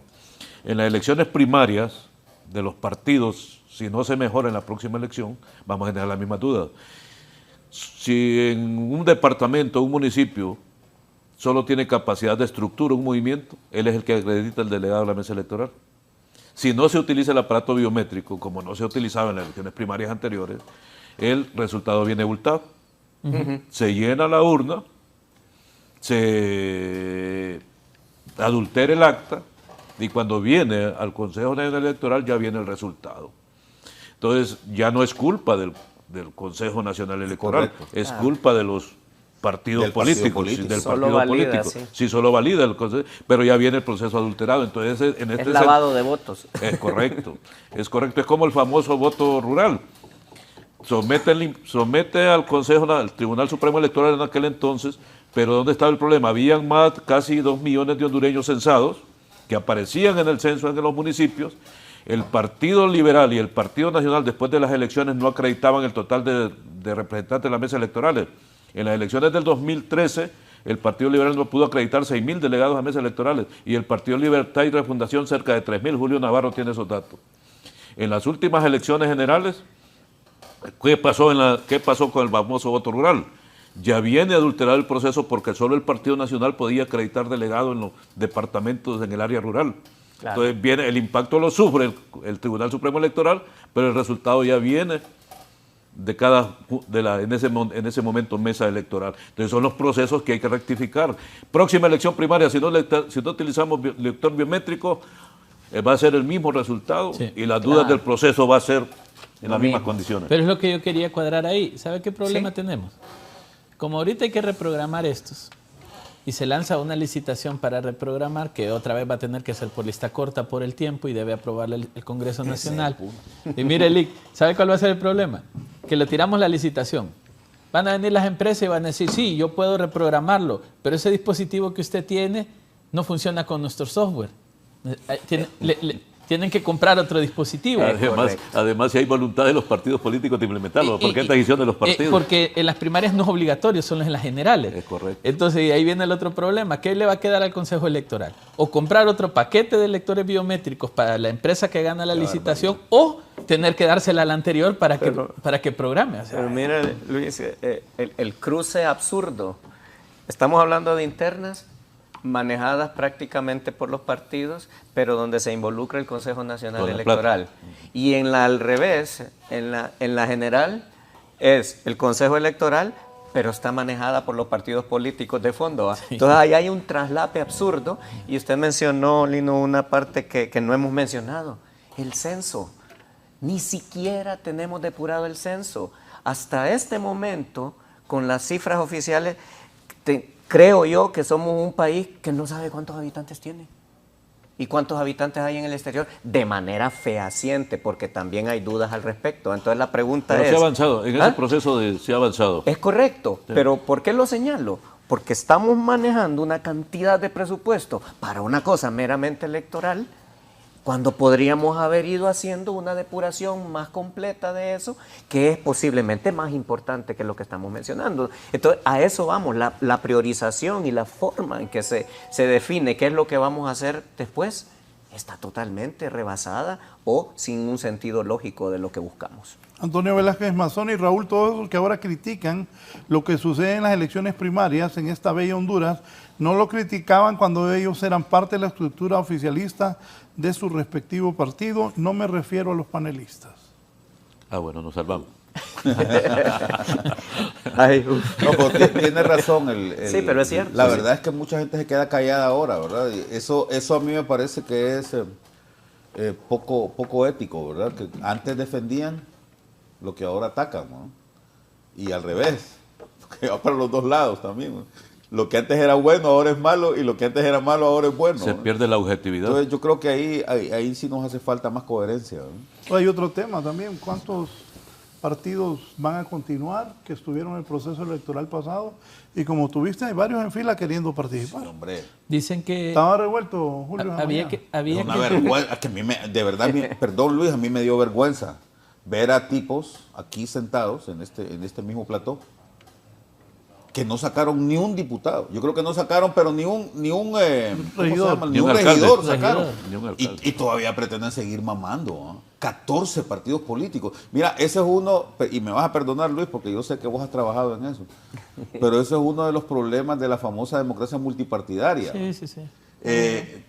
En las elecciones primarias de los partidos, si no se mejora en la próxima elección, vamos a tener la misma duda. Si en un departamento, un municipio, solo tiene capacidad de estructura, un movimiento, él es el que acredita el delegado de la mesa electoral. Si no se utiliza el aparato biométrico, como no se utilizaba en las elecciones primarias anteriores, el resultado viene abultado. Se llena la urna, se adultera el acta y cuando viene al Consejo Nacional Electoral ya viene el resultado. Entonces ya no es culpa del Consejo Nacional Electoral, es culpa de los partidos políticos, del partido político. Sí, solo valida el consejo, pero ya viene el proceso adulterado. Entonces, es lavado de votos. Es correcto, es como el famoso voto rural. Somete al Consejo, al Tribunal Supremo Electoral en aquel entonces, pero ¿dónde estaba el problema? Habían casi 2 millones de hondureños censados que aparecían en el censo en los municipios. El Partido Liberal y el Partido Nacional, después de las elecciones, no acreditaban el total de representantes de las mesas electorales. En las elecciones del 2013, el Partido Liberal no pudo acreditar 6.000 delegados a mesas electorales y el Partido Libertad y Refundación cerca de 3.000. Julio Navarro tiene esos datos. En las últimas elecciones generales, ¿qué pasó con el famoso voto rural? Ya viene adulterado el proceso porque solo el Partido Nacional podía acreditar delegados en los departamentos en el área rural. Claro. Entonces el impacto lo sufre el Tribunal Supremo Electoral, pero el resultado ya viene en ese momento mesa electoral. Entonces son los procesos que hay que rectificar. Próxima elección primaria, si no utilizamos lector biométrico, va a ser el mismo resultado y las dudas del proceso va a ser en las mismas condiciones. Pero es lo que yo quería cuadrar ahí. ¿Sabe qué problema tenemos? como ahorita hay que reprogramar estos, y se lanza una licitación para reprogramar, que otra vez va a tener que ser por lista corta por el tiempo y debe aprobarla el Congreso Nacional. Y mire, Lick, ¿sabe cuál va a ser el problema? Que le tiramos la licitación. Van a venir las empresas y van a decir, sí, yo puedo reprogramarlo, pero ese dispositivo que usted tiene no funciona con nuestro software. Tienen que comprar otro dispositivo. Además, si hay voluntad de los partidos políticos de implementarlo, ¿por qué esta decisión de los partidos? Porque en las primarias no es obligatorio, son en las generales. Es correcto. Entonces, ahí viene el otro problema. ¿Qué le va a quedar al Consejo Electoral? O comprar otro paquete de electores biométricos para la empresa que gana la licitación, o tener que dársela a la anterior para que programe. O sea, pero mira, Luis, el cruce absurdo. Estamos hablando de internas manejadas prácticamente por los partidos, pero donde se involucra el Consejo Nacional Electoral. Y en la al revés, en la general es el Consejo Electoral, pero está manejada por los partidos políticos de fondo. Sí. Entonces ahí hay un traslape absurdo, y usted mencionó, Lino, una parte que no hemos mencionado, el censo. Ni siquiera tenemos depurado el censo. Hasta este momento, con las cifras oficiales, creo yo que somos un país que no sabe cuántos habitantes tiene y cuántos habitantes hay en el exterior, de manera fehaciente, porque también hay dudas al respecto. Entonces la pregunta es... Pero se ha avanzado, en ese proceso se ha avanzado. Es correcto, sí. Pero ¿por qué lo señalo? Porque estamos manejando una cantidad de presupuesto para una cosa meramente electoral, cuando podríamos haber ido haciendo una depuración más completa de eso, que es posiblemente más importante que lo que estamos mencionando. Entonces, a eso vamos, la priorización y la forma en que se define qué es lo que vamos a hacer después, está totalmente rebasada o sin un sentido lógico de lo que buscamos. Antonio Velázquez Mazón y Raúl, todos los que ahora critican lo que sucede en las elecciones primarias en esta bella Honduras, no lo criticaban cuando ellos eran parte de la estructura oficialista de su respectivo partido. No me refiero a los panelistas. Bueno, nos salvamos. No, pero tiene razón. Sí, pero es cierto. La verdad es que mucha gente se queda callada ahora, ¿verdad? Y eso a mí me parece que es poco ético, ¿verdad? Que antes defendían lo que ahora atacan, ¿no? Y al revés, que va para los dos lados también, ¿no? Lo que antes era bueno ahora es malo, y lo que antes era malo ahora es bueno. Se pierde la objetividad. Entonces yo creo que ahí sí nos hace falta más coherencia, ¿no? Hay otro tema también, ¿cuántos partidos van a continuar que estuvieron en el proceso electoral pasado? Y como tuviste, hay varios en fila queriendo participar. Sí, hombre. Dicen que... Estaba revuelto, Julio. Había una vergüenza, que a mí de verdad, perdón Luis, a mí me dio vergüenza ver a tipos aquí sentados en este mismo plató que no sacaron ni un diputado. Yo creo que no sacaron, pero ni un regidor sacaron. Y todavía pretenden seguir mamando, ¿no? 14 partidos políticos. Mira, ese es uno, y me vas a perdonar, Luis, porque yo sé que vos has trabajado en eso, pero ese es uno de los problemas de la famosa democracia multipartidaria, sí.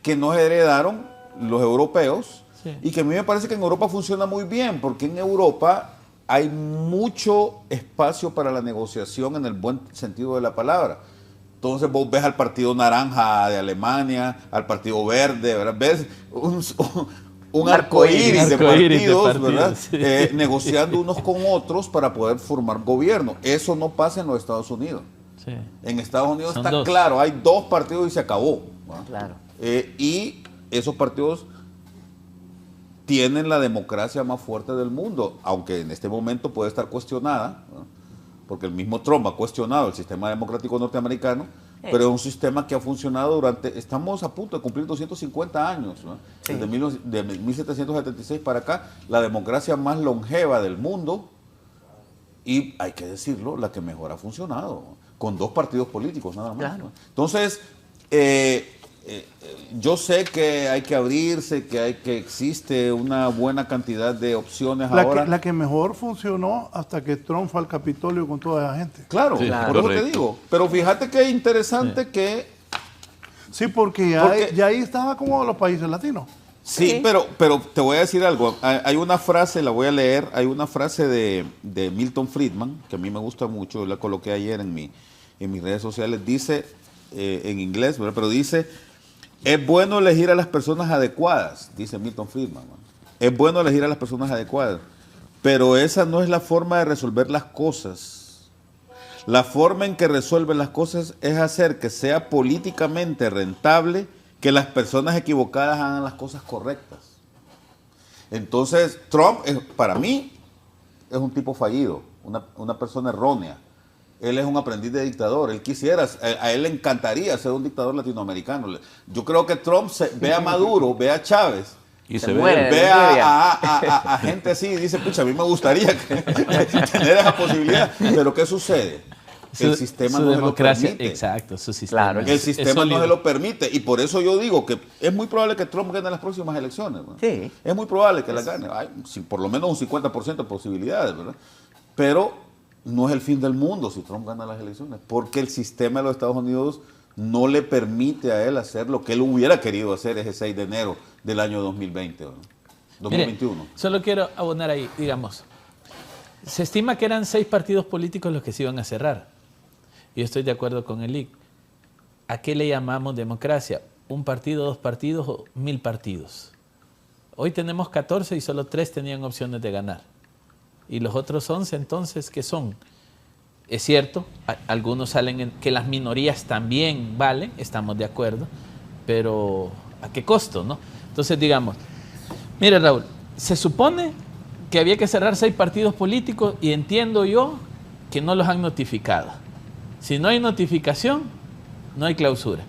Que nos heredaron los europeos, sí. Y que a mí me parece que en Europa funciona muy bien, porque en Europa hay mucho espacio para la negociación en el buen sentido de la palabra. Entonces vos ves al Partido Naranja de Alemania, al Partido Verde, ¿verdad? Ves un arcoíris de partidos, ¿verdad? Sí. Negociando unos con otros para poder formar gobierno. Eso no pasa en los Estados Unidos. Sí. En Estados Unidos Son está dos. claro, hay dos partidos y se acabó, ¿verdad? Claro. Y esos partidos tienen la democracia más fuerte del mundo, aunque en este momento puede estar cuestionada, ¿no? Porque el mismo Trump ha cuestionado el sistema democrático norteamericano, pero es un sistema que ha funcionado estamos a punto de cumplir 250 años, ¿no? Sí. Desde 1776 para acá, la democracia más longeva del mundo, y hay que decirlo, la que mejor ha funcionado, ¿no? Con dos partidos políticos nada más. Claro. ¿No? Entonces, yo sé que hay que abrirse, que existe una buena cantidad de opciones ahora. La que mejor funcionó hasta que Trump fue al Capitolio con toda esa gente. Claro, Sí, por eso te digo. Pero fíjate que es interesante que... Sí, porque ya ahí estaba como los países latinos. Sí, pero te voy a decir algo. Hay una frase, la voy a leer, hay una frase de Milton Friedman, que a mí me gusta mucho, la coloqué ayer en mis redes sociales, dice, en inglés, ¿verdad? Pero dice... Es bueno elegir a las personas adecuadas, dice Milton Friedman. Es bueno elegir a las personas adecuadas, pero esa no es la forma de resolver las cosas. La forma en que resuelven las cosas es hacer que sea políticamente rentable que las personas equivocadas hagan las cosas correctas. Entonces, Trump, para mí, es un tipo fallido, una persona errónea. Él es un aprendiz de dictador. Él quisiera, a él le encantaría ser un dictador latinoamericano. Yo creo que Trump ve a Maduro, ve a Chávez, y se ve a gente así y dice, pucha, a mí me gustaría tener esa posibilidad. Pero ¿qué sucede? El sistema no se lo permite. Exacto, su sistema. Claro, el sistema no se lo permite. Y por eso yo digo que es muy probable que Trump gane las próximas elecciones, ¿no? Sí. Es muy probable que las gane. Hay por lo menos un 50% de posibilidades, ¿verdad? Pero no es el fin del mundo si Trump gana las elecciones, porque el sistema de los Estados Unidos no le permite a él hacer lo que él hubiera querido hacer ese 6 de enero del año 2020, ¿no? 2021. Mire, solo quiero abonar ahí, digamos, se estima que eran 6 partidos políticos los que se iban a cerrar. Yo estoy de acuerdo con el IC. ¿A qué le llamamos democracia? ¿Un partido, 2 partidos o 1000 partidos? Hoy tenemos 14 y solo 3 tenían opciones de ganar. Y los otros 11, entonces, ¿qué son? Es cierto, algunos salen que las minorías también valen, estamos de acuerdo, pero ¿a qué costo, no? Entonces, digamos, mire, Raúl, se supone que había que cerrar 6 partidos políticos y entiendo yo que no los han notificado. Si no hay notificación, no hay clausura.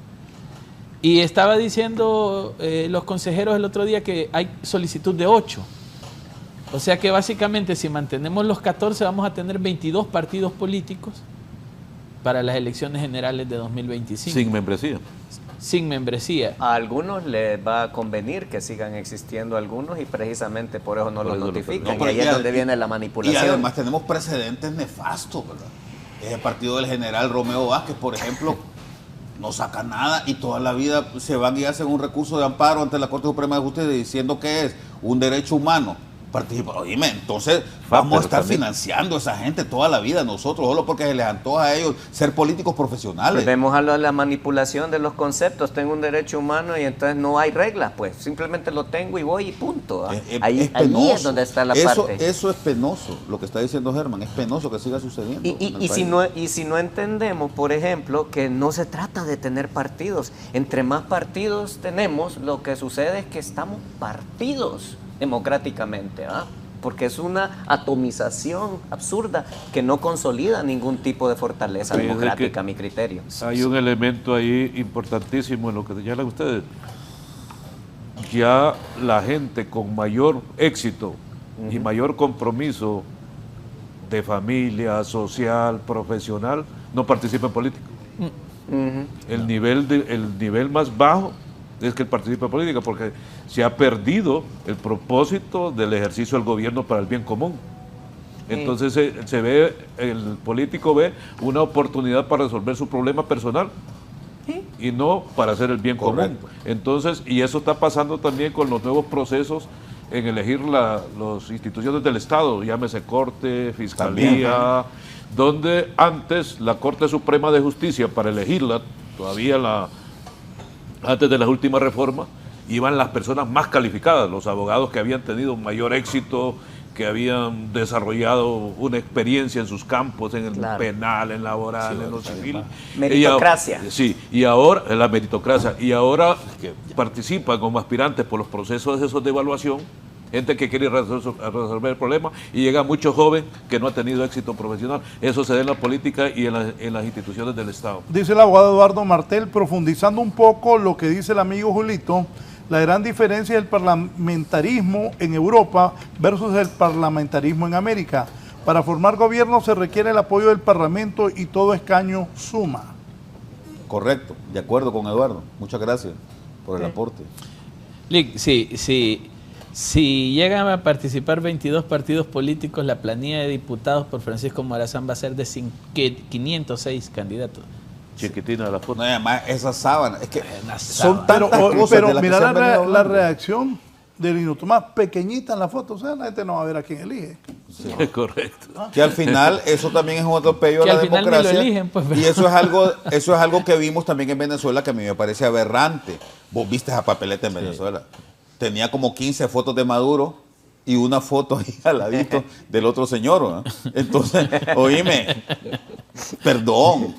Y estaba diciendo los consejeros el otro día que hay solicitud de 8. O sea que básicamente si mantenemos los 14 vamos a tener 22 partidos políticos para las elecciones generales de 2025. Sin membresía. Sin membresía. A algunos les va a convenir que sigan existiendo algunos y precisamente por eso no los notifican. Y ahí es donde viene la manipulación. Y además tenemos precedentes nefastos, ¿verdad? El partido del general Romeo Vázquez, por ejemplo, no saca nada y toda la vida se van y hacen un recurso de amparo ante la Corte Suprema de Justicia diciendo que es un derecho humano. Oíme, entonces vamos a estar financiando a esa gente toda la vida nosotros, solo porque se les antoja a ellos ser políticos profesionales. Vemos a la manipulación de los conceptos. Tengo un derecho humano y entonces no hay reglas, pues simplemente lo tengo y voy y punto. Ahí es donde está la parte. Eso es penoso, lo que está diciendo Germán, es penoso que siga sucediendo. Y si no entendemos, por ejemplo, que no se trata de tener partidos. Entre más partidos tenemos, lo que sucede es que estamos partidos democráticamente, porque es una atomización absurda que no consolida ningún tipo de fortaleza democrática, a mi criterio. Hay un elemento ahí importantísimo en lo que señalan ustedes. Ya la gente con mayor éxito y mayor compromiso de familia, social, profesional, no participa en política. El nivel más bajo es que él participe en política, porque se ha perdido el propósito del ejercicio del gobierno para el bien común. Entonces el político ve una oportunidad para resolver su problema personal y no para hacer el bien común. Entonces, y eso está pasando también con los nuevos procesos en elegir las instituciones del Estado, llámese Corte, Fiscalía, donde antes la Corte Suprema de Justicia, para elegirla, antes de las últimas reformas, iban las personas más calificadas, los abogados que habían tenido mayor éxito, que habían desarrollado una experiencia en sus campos, en el penal, en laboral, en lo civil. Meritocracia. Y ahora, en la meritocracia, y ahora que participan como aspirantes por los procesos esos de evaluación, gente que quiere resolver el problema, y llega mucho joven que no ha tenido éxito profesional. Eso se da en la política y en las instituciones del Estado. Dice el abogado Eduardo Martel, profundizando un poco lo que dice el amigo Julito, la gran diferencia del parlamentarismo en Europa versus el parlamentarismo en América. Para formar gobierno se requiere el apoyo del Parlamento y todo escaño suma. Correcto, de acuerdo con Eduardo. Muchas gracias por el aporte. Si llegan a participar 22 partidos políticos, la planilla de diputados por Francisco Morazán va a ser de 506 candidatos. Chiquitina la foto. No, además, esa sábana, es que son tantas cosas. Pero mira la reacción de Lino Tomás, pequeñita en la foto, o sea, la gente no va a ver a quién elige. Sí. Correcto. Que al final, eso también es un atropello a la democracia. Eligen, pues, y eso es algo que vimos también en Venezuela, que a mí me parece aberrante. Vos viste esa papeleta en Venezuela. Tenía como 15 fotos de Maduro y una foto ahí al ladito del otro señor, ¿no? Entonces, oíme, Perdón.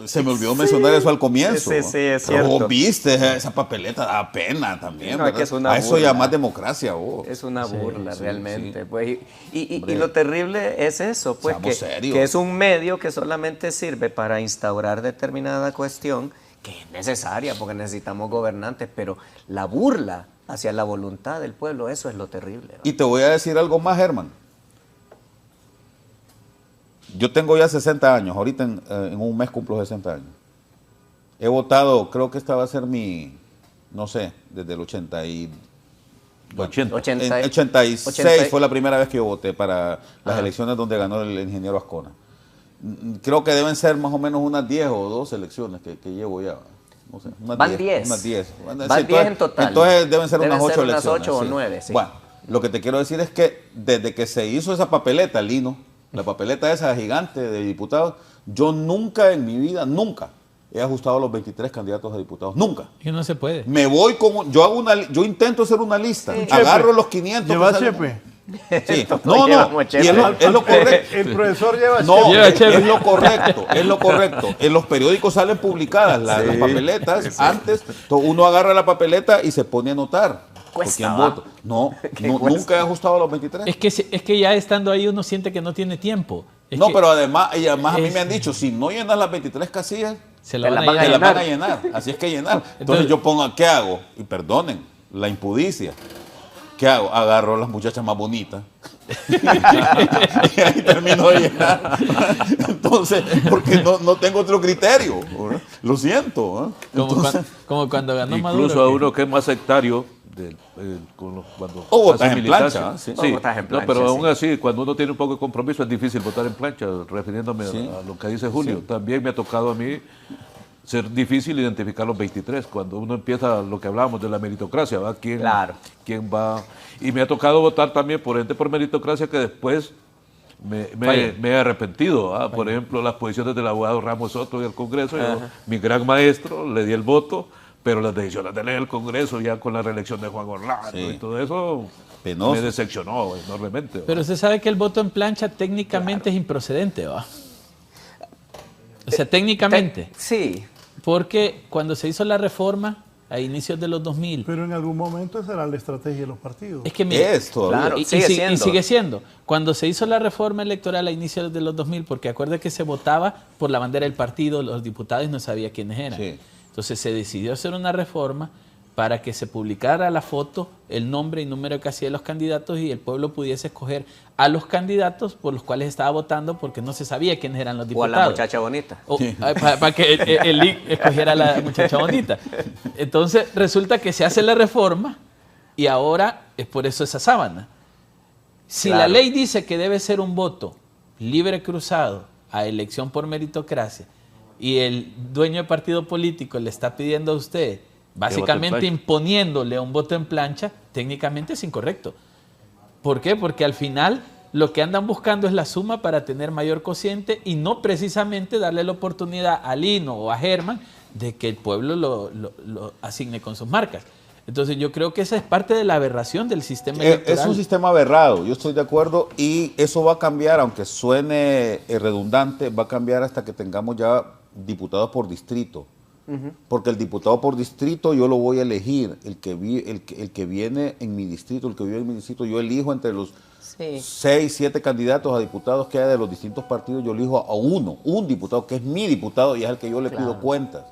Se me olvidó mencionar eso al comienzo. Sí, es pero cierto. vos viste, esa papeleta da pena también. No, es que es una a eso burla. llamás democracia vos. Es una burla realmente. sí. Pues, y lo terrible es eso, pues Seamos serios. que es un medio que solamente sirve para instaurar determinada cuestión que es necesaria porque necesitamos gobernantes, pero la burla hacia la voluntad del pueblo, eso es lo terrible. ¿No? Y te voy a decir algo más, Germán. Yo tengo ya 60 años, ahorita en un mes cumplo 60 años. He votado, creo que esta va a ser mi, no sé, desde el 80 y... Bueno, 86 fue la primera vez que yo voté para las elecciones donde ganó el ingeniero Ascona. Creo que deben ser más o menos unas 10 o 12 elecciones que llevo ya. No sé, Van 10. Unas 10. Van 10 en total. Entonces deben ser unas 8 unas elecciones. 8 o 9, sí. Bueno, lo que te quiero decir es que desde que se hizo esa papeleta, Lino, la papeleta esa gigante de diputados, yo nunca en mi vida, nunca he ajustado los 23 candidatos a diputados. Nunca. Que no se puede. Me voy con... Yo intento hacer una lista. Un Agarro chepe. los 500. ¿Lleva que salen. chepe? Sí. Todos No, llevamos chepe. y es lo correcto. El profesor lleva No, chepe. es lo correcto, es lo correcto. En los periódicos salen publicadas las papeletas. Antes uno agarra la papeleta y se pone a anotar por Cuesta, quién ¿va? vota. No, ¿Qué no cuesta? nunca he ajustado a los 23. Es que ya estando ahí uno siente que no tiene tiempo. Es No, que pero además a mí me han dicho, si no llenas las 23 casillas, se te la la van a van a te las llenar. van a llenar. Así es que llenar. Entonces Entonces- yo pongo, ¿qué hago? Y perdonen, la impudicia. ¿Qué hago? Agarro a las muchachas más bonitas. Y ahí termino de llenar. Entonces, porque no tengo otro criterio. ¿verdad? Lo siento. ¿eh? Entonces, Como cuando ganó Maduro. Incluso a que- uno que es más sectario, cuando O votas hace en militancia. plancha, sí. O votas en plancha, pero aún sí. así, cuando uno tiene un poco de compromiso, es difícil votar en plancha, refiriéndome a lo que dice Julio. También me ha tocado a mí ser difícil identificar los 23, cuando uno empieza lo que hablábamos de la meritocracia, ¿va? ¿Quién va? Y me ha tocado votar también por gente por meritocracia que después me he arrepentido. ¿va? Por ejemplo, las posiciones del abogado Ramos Soto en el Congreso, yo, mi gran maestro, le di el voto, pero las decisiones de él en el Congreso, ya con la reelección de Juan Orlando y todo eso, Penoso. me decepcionó enormemente. ¿va? Pero usted sabe que el voto en plancha técnicamente es improcedente, ¿va? O sea, técnicamente. Sí. Porque cuando se hizo la reforma a inicios de los 2000, Pero en algún momento esa era la estrategia de los partidos. es que mire, es todavía. Claro, y sigue siendo. sigue siendo. Cuando se hizo la reforma electoral a inicios de los 2000, porque acuerde que se votaba por la bandera del partido, los diputados no sabía quiénes eran. Sí. Entonces se decidió hacer una reforma para que se publicara la foto, el nombre y número de casilla de los candidatos y el pueblo pudiese escoger a los candidatos por los cuales estaba votando porque no se sabía quiénes eran los O a diputados. la muchacha bonita. Para que el LIC escogiera a la muchacha bonita. Entonces resulta que se hace la reforma y ahora es por eso esa sábana. Si Claro. la ley dice que debe ser un voto libre cruzado a elección por meritocracia y el dueño de partido político le está pidiendo a usted, básicamente plancha. imponiéndole un voto en plancha, técnicamente es incorrecto. ¿Por qué? Porque al final lo que andan buscando es la suma para tener mayor cociente y no precisamente darle la oportunidad a Lino o a Germán de que el pueblo lo asigne con sus marcas. Entonces yo creo que esa es parte de la aberración del sistema electoral. Es un sistema aberrado, yo estoy de acuerdo, y eso va a cambiar, aunque suene redundante, va a cambiar hasta que tengamos ya diputados por distrito. Porque el diputado por distrito yo lo voy a elegir, el que viene en mi distrito, el que vive en mi distrito, yo elijo entre los 6, 7 candidatos a diputados que hay de los distintos partidos, yo elijo a un diputado que es mi diputado y es al que yo le pido cuentas.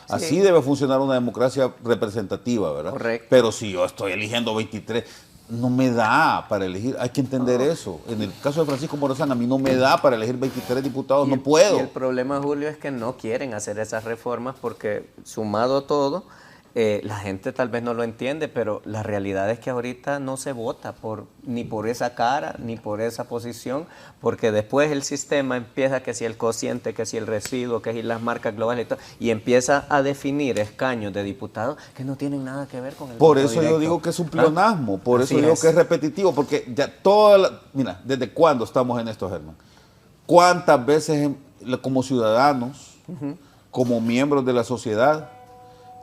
Así debe funcionar una democracia representativa, ¿verdad? Correcto. Pero si yo estoy eligiendo 23, no me da para elegir, hay que entender eso. En el caso de Francisco Morazán, a mí no me da para elegir 23 diputados, no puedo. Y el problema, Julio, es que no quieren hacer esas reformas porque, sumado a todo, la gente tal vez no lo entiende, pero la realidad es que ahorita no se vota ni por esa cara, ni por esa posición, porque después el sistema empieza que si el cociente, que si el residuo, que si las marcas globales y todo, y empieza a definir escaños de diputados que no tienen nada que ver con el Por voto eso yo directo. digo que es un pleonasmo, por Así eso digo es. que es repetitivo, porque ya mira, ¿desde cuándo estamos en esto, Germán? ¿Cuántas veces como ciudadanos, como miembros de la sociedad,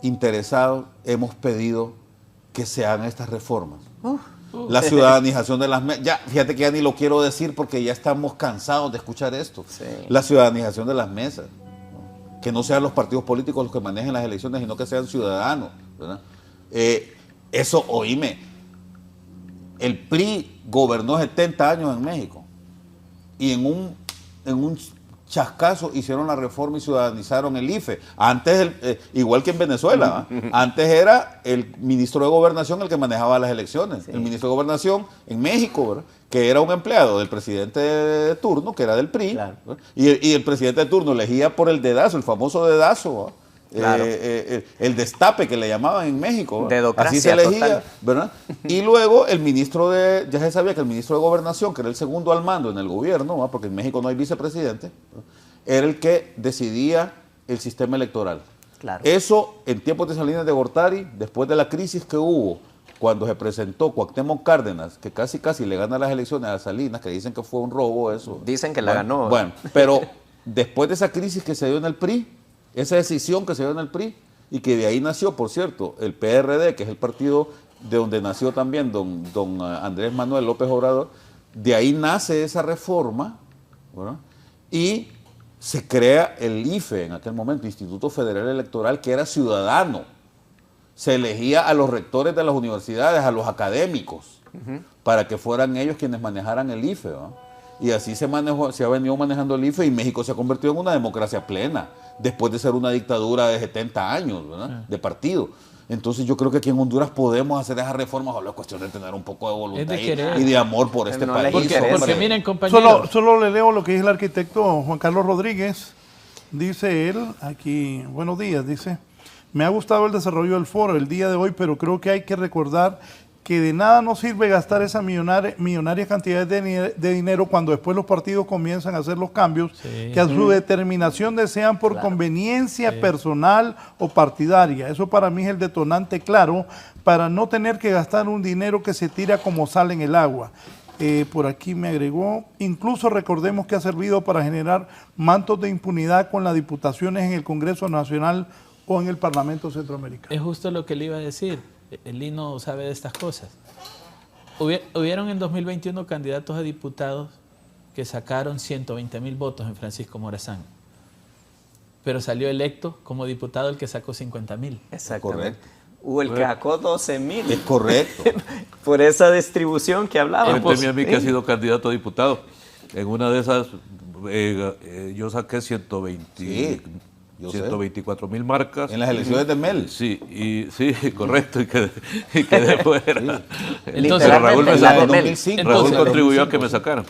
interesados, hemos pedido que se hagan estas reformas? La ciudadanización de las mesas. Ya, fíjate que ya ni lo quiero decir porque ya estamos cansados de escuchar esto. Sí. La ciudadanización de las mesas. Que no sean los partidos políticos los que manejen las elecciones, sino que sean ciudadanos, ¿verdad? Eso, oíme, el PRI gobernó 70 años en México y en un chascazo hicieron la reforma y ciudadanizaron el IFE. Antes, igual que en Venezuela, antes era el ministro de Gobernación el que manejaba las elecciones. Sí. El ministro de Gobernación en México, ¿verdad? Que era un empleado del presidente de turno, que era del PRI, claro. Y el presidente de turno elegía por el dedazo, el famoso dedazo, claro. El destape que le llamaban en México, así se elegía, total. ¿Verdad? Y luego el ministro ya se sabía que el ministro de Gobernación, que era el segundo al mando en el gobierno, ¿verdad? Porque en México no hay vicepresidente, ¿verdad? Era el que decidía el sistema electoral. Claro. Eso en tiempos de Salinas de Gortari, después de la crisis que hubo, cuando se presentó Cuauhtémoc Cárdenas, que casi le gana las elecciones a Salinas, que dicen que fue un robo eso. Dicen que la ganó. Bueno, pero después de esa crisis que se dio en el PRI, esa decisión que se dio en el PRI, y que de ahí nació, por cierto, el PRD, que es el partido de donde nació también don Andrés Manuel López Obrador, de ahí nace esa reforma, ¿verdad? Y se crea el IFE en aquel momento, Instituto Federal Electoral, que era ciudadano. Se elegía a los rectores de las universidades, a los académicos, para que fueran ellos quienes manejaran el IFE, ¿no? Y así se ha venido manejando el IFE y México se ha convertido en una democracia plena, después de ser una dictadura de 70 años, ¿verdad? De partido. Entonces yo creo que aquí en Honduras podemos hacer esas reformas, solo es cuestión de tener un poco de voluntad y de amor por este país. Porque miren, compañeros. Solo le leo lo que dice el arquitecto Juan Carlos Rodríguez. Dice él, aquí, buenos días, dice: me ha gustado el desarrollo del foro el día de hoy, pero creo que hay que recordar que de nada nos sirve gastar esa millonaria cantidad de dinero cuando después los partidos comienzan a hacer los cambios que a su determinación desean por conveniencia personal o partidaria. Eso para mí es el detonante claro para no tener que gastar un dinero que se tira como sal en el agua. Por aquí me agregó, incluso recordemos que ha servido para generar mantos de impunidad con las diputaciones en el Congreso Nacional o en el Parlamento Centroamericano. Es justo lo que le iba a decir. El Lino sabe de estas cosas. Hubieron en 2021 candidatos a diputados que sacaron 120,000 votos en Francisco Morazán, pero salió electo como diputado el que sacó 50,000. Exactamente. Hubo el que sacó 12,000. Es correcto. Por esa distribución que hablaba. Cuénteme a mí que ha sido candidato a diputado. En una de esas yo saqué 124,000 marcas. En las elecciones de Mel. Sí, correcto, y quedé fuera. Entonces, Raúl contribuyó a que me sacaran.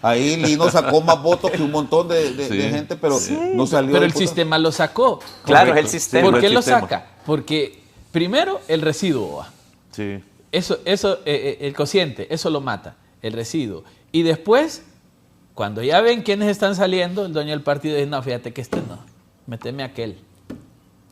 Ahí Lino sacó más votos que un montón de gente, pero no salió. Pero el sistema lo sacó. Claro, es el sistema. ¿Por qué lo saca? Porque primero el residuo. Sí. Eso, el cociente, eso lo mata, el residuo. Y después, cuando ya ven quiénes están saliendo, el dueño del partido dice: no, fíjate que no, méteme aquel.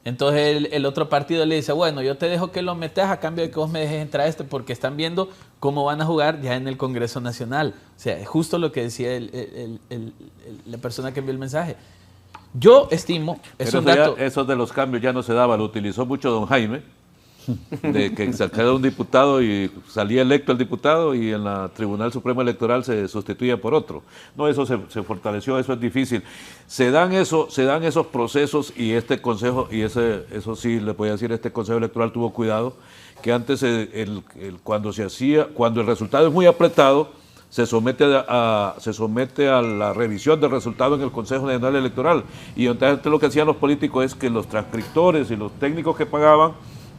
Entonces el otro partido le dice: bueno, yo te dejo que lo metas a cambio de que vos me dejes entrar porque están viendo cómo van a jugar ya en el Congreso Nacional. O sea, es justo lo que decía la persona que envió el mensaje. Yo estimo, eso de los cambios ya no se daba, lo utilizó mucho don Jaime, de que sacara un diputado y salía electo el diputado y en la Tribunal Supremo Electoral se sustituía por otro. No, eso se fortaleció, eso es difícil. Se dan esos procesos y este consejo, y eso sí le voy a decir, este consejo electoral tuvo cuidado, que antes cuando el resultado es muy apretado, se somete a la revisión del resultado en el Consejo Nacional Electoral. Y entonces lo que hacían los políticos es que los transcriptores y los técnicos que pagaban,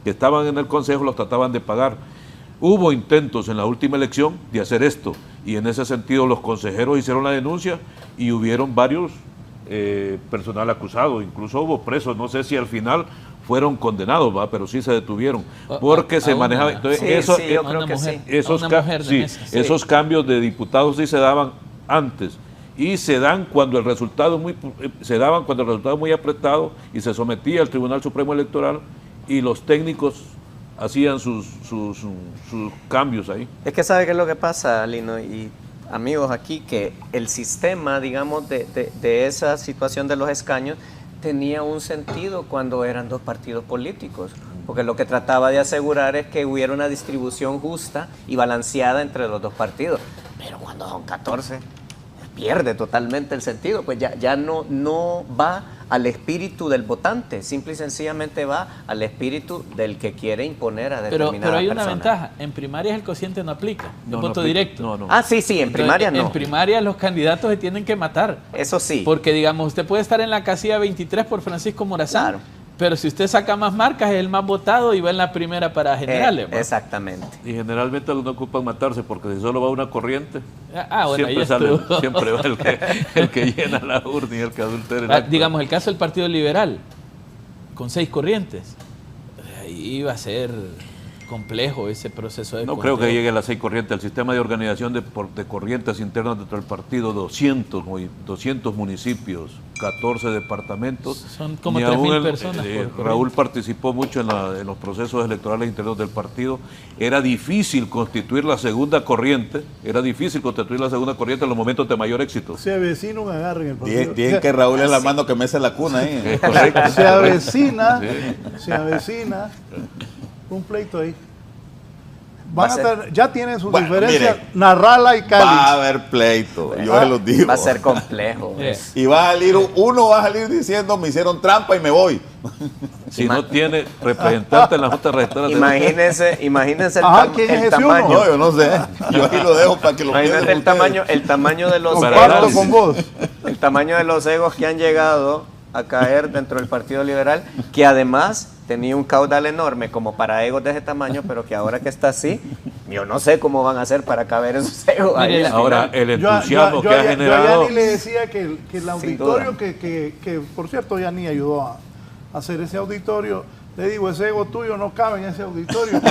que estaban en el Consejo, los trataban de pagar. Hubo intentos en la última elección de hacer esto, y en ese sentido los consejeros hicieron la denuncia y hubieron varios personal acusado, incluso hubo presos, no sé si al final fueron condenados, ¿va? Pero sí se detuvieron, porque se manejaba. Entonces, esos cambios de diputados sí se daban antes, y se dan cuando el resultado es muy apretado y se sometía al Tribunal Supremo Electoral y los técnicos hacían sus cambios ahí. Es que sabe qué es lo que pasa, Lino y amigos aquí, que el sistema, digamos, de esa situación de los escaños tenía un sentido cuando eran dos partidos políticos, porque lo que trataba de asegurar es que hubiera una distribución justa y balanceada entre los dos partidos. Pero cuando son 14, pierde totalmente el sentido, pues ya no va al espíritu del votante, simple y sencillamente va al espíritu del que quiere imponer a determinada persona. Pero hay una ventaja, en primarias el cociente no aplica, el voto directo. No. Ah, sí, en primarias no. En primarias los candidatos se tienen que matar. Eso sí. Porque digamos, usted puede estar en la casilla 23 por Francisco Morazán, claro, pero si usted saca más marcas es el más votado y va en la primera para generales. Exactamente. Y generalmente no ocupan matarse porque si solo va una corriente, bueno, siempre va el que llena la urna y el que adultera el acta. Digamos, el caso del Partido Liberal, con 6 corrientes, ahí va a ser complejo ese proceso de No conteo. creo que llegue a las 6 corrientes. El sistema de organización de corrientes internas dentro del partido, 200 municipios, 14 departamentos. Son como 3.000 personas. Raúl participó mucho en los procesos electorales internos del partido. Era difícil constituir la segunda corriente. En los momentos de mayor éxito. Se avecina un agarre en el partido. Dicen que Raúl es la mano que mece la cuna ahí. Es correcto. Se avecina un pleito ahí. Ya tienen sus diferencias, mire, Narrala y Calix. Va a haber pleito, yo se los digo. Va a ser complejo. Y va a salir diciendo, me hicieron trampa y me voy. Si no tiene representante en la Junta Rectora. Imagínense ¿quién es ese tamaño. uno? No, yo no sé. Yo ahí lo dejo para que lo Imagínate el tamaño de los Comparto con vos. El tamaño de los egos que han llegado a caer dentro del Partido Liberal, que además tenía un caudal enorme como para egos de ese tamaño, pero que ahora que está así, yo no sé cómo van a hacer para caber esos egos. Ahí ahora, el entusiasmo que ha generado... Yo a Yani le decía que el auditorio, que por cierto Yani ayudó a hacer ese auditorio, le digo, ese ego tuyo no cabe en ese auditorio,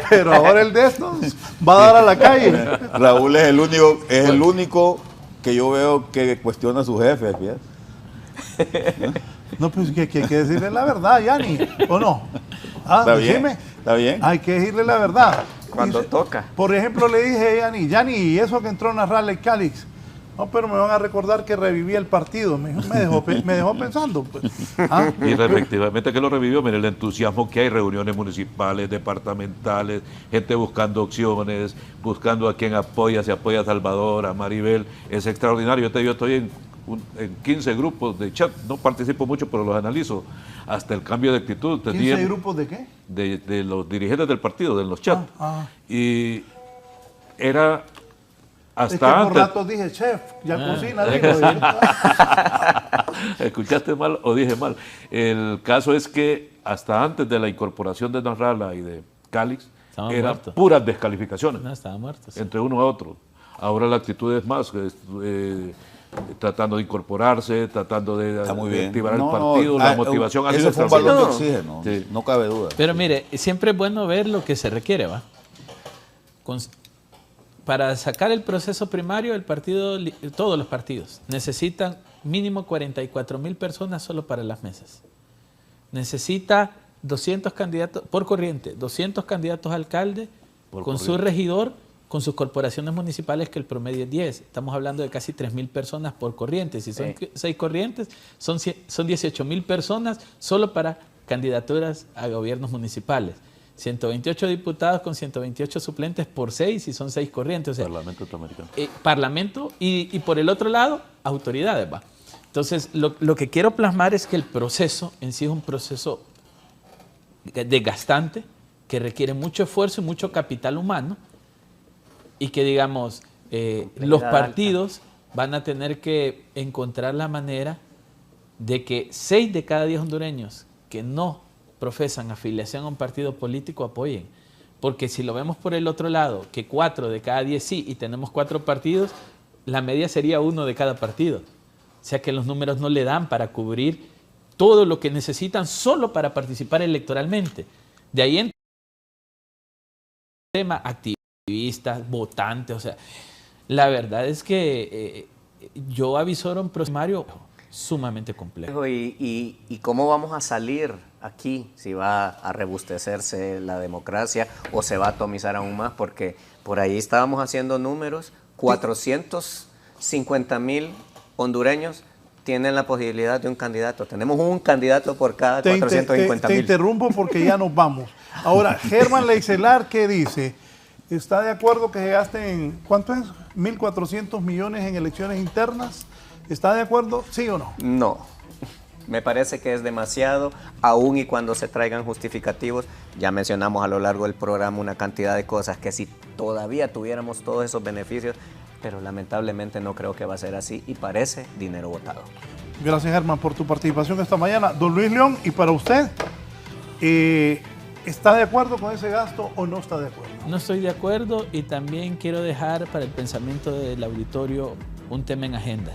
pero ahora el de estos va a dar a la calle. Raúl es el único que yo veo que cuestiona a su jefe, fíjate. No, pues que hay que decirle la verdad, Yani, ¿o no? Está bien, está bien. Hay que decirle la verdad. Cuando toca. Por ejemplo, le dije a Yani, y eso que entró Narrala y Calix, no, pero me van a recordar que reviví el partido. Me dejó pensando. Pues. Y efectivamente que lo revivió, mire el entusiasmo que hay, reuniones municipales, departamentales, gente buscando opciones, buscando a quien apoya, se apoya a Salvador, a Maribel, es extraordinario. Yo estoy en 15 grupos de chat, no participo mucho, pero los analizo, hasta el cambio de actitud. ¿15 grupos de qué? De los dirigentes del partido, de los chats. Y era hasta es que antes... por rato dije, chef, ya cocina. ¿Escuchaste mal o dije mal? El caso es que hasta antes de la incorporación de Narrala y de Calix, eran puras descalificaciones. No, estaban muertos. Entre uno a otro. Ahora la actitud es más... tratando de incorporarse, tratando de activar el partido, la motivación ha sido fue un balón de oxígeno, no cabe duda. Pero mire, siempre es bueno ver lo que se requiere, ¿va? Para sacar el proceso primario, todos los partidos necesitan mínimo 44,000 personas solo para las mesas. Necesita 200 candidatos por corriente, 200 candidatos a alcalde con su regidor, con sus corporaciones municipales, que el promedio es 10. Estamos hablando de casi 3,000 personas por corriente. Si son 6 corrientes, son 18,000 personas solo para candidaturas a gobiernos municipales. 128 diputados con 128 suplentes por 6, si son 6 corrientes. O sea, Parlamento norteamericano. Parlamento y por el otro lado, autoridades. ¿Va? Entonces, lo que quiero plasmar es que el proceso en sí es un proceso desgastante, que requiere mucho esfuerzo y mucho capital humano, y que, digamos, los partidos van a tener que encontrar la manera de que 6 de cada 10 hondureños que no profesan afiliación a un partido político apoyen. Porque si lo vemos por el otro lado, que 4 de cada 10 sí, y tenemos 4 partidos, la media sería 1 de cada partido. O sea que los números no le dan para cubrir todo lo que necesitan solo para participar electoralmente. De ahí en tema activistas, votantes, o sea, la verdad es que yo avisoro un primario sumamente complejo. ¿Y cómo vamos a salir aquí? Si va a rebustecerse la democracia o se va a atomizar aún más, porque por ahí estábamos haciendo números, 450,000 hondureños tienen la posibilidad de un candidato. Tenemos un candidato por cada 450.000. Te interrumpo porque ya nos vamos. Ahora, Germán Leicelar, ¿qué dice? ¿Está de acuerdo que se gasten, cuánto es? 1.400 millones en elecciones internas. ¿Está de acuerdo? ¿Sí o no? No. Me parece que es demasiado, aun y cuando se traigan justificativos. Ya mencionamos a lo largo del programa una cantidad de cosas que si todavía tuviéramos todos esos beneficios, pero lamentablemente no creo que va a ser así y parece dinero botado. Gracias, Germán, por tu participación esta mañana. Don Luis León, ¿y para usted? ¿Está de acuerdo con ese gasto o no está de acuerdo? No estoy de acuerdo y también quiero dejar para el pensamiento del auditorio un tema en agenda.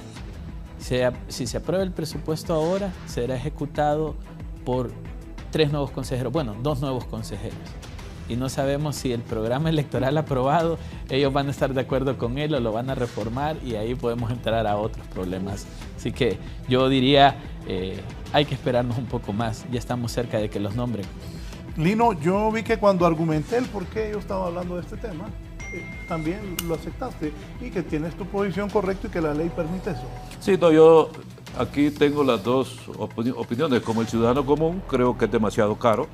Si se aprueba el presupuesto ahora, será ejecutado por 2 nuevos consejeros. Y no sabemos si el programa electoral aprobado, ellos van a estar de acuerdo con él o lo van a reformar y ahí podemos entrar a otros problemas. Así que yo diría, hay que esperarnos un poco más, ya estamos cerca de que los nombren. Lino, yo vi que cuando argumenté el por qué yo estaba hablando de este tema, también lo aceptaste y que tienes tu posición correcta y que la ley permite eso. Sí, no, yo aquí tengo las dos opiniones. Como el ciudadano común, creo que es demasiado caro,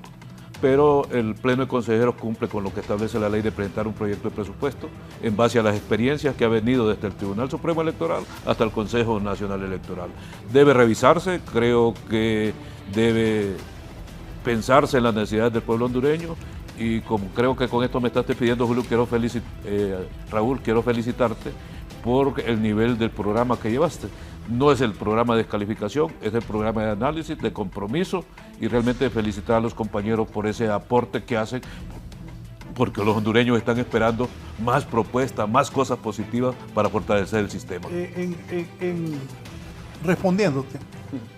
pero el Pleno de Consejeros cumple con lo que establece la ley de presentar un proyecto de presupuesto en base a las experiencias que ha venido desde el Tribunal Supremo Electoral hasta el Consejo Nacional Electoral. Debe revisarse, creo que debe pensarse en las necesidades del pueblo hondureño. Y como creo que con esto me estás pidiendo, Julio, Raúl, quiero felicitarte por el nivel del programa que llevaste. No es el programa de descalificación, es el programa de análisis, de compromiso y realmente felicitar a los compañeros por ese aporte que hacen, porque los hondureños están esperando más propuestas, más cosas positivas para fortalecer el sistema. Respondiéndote,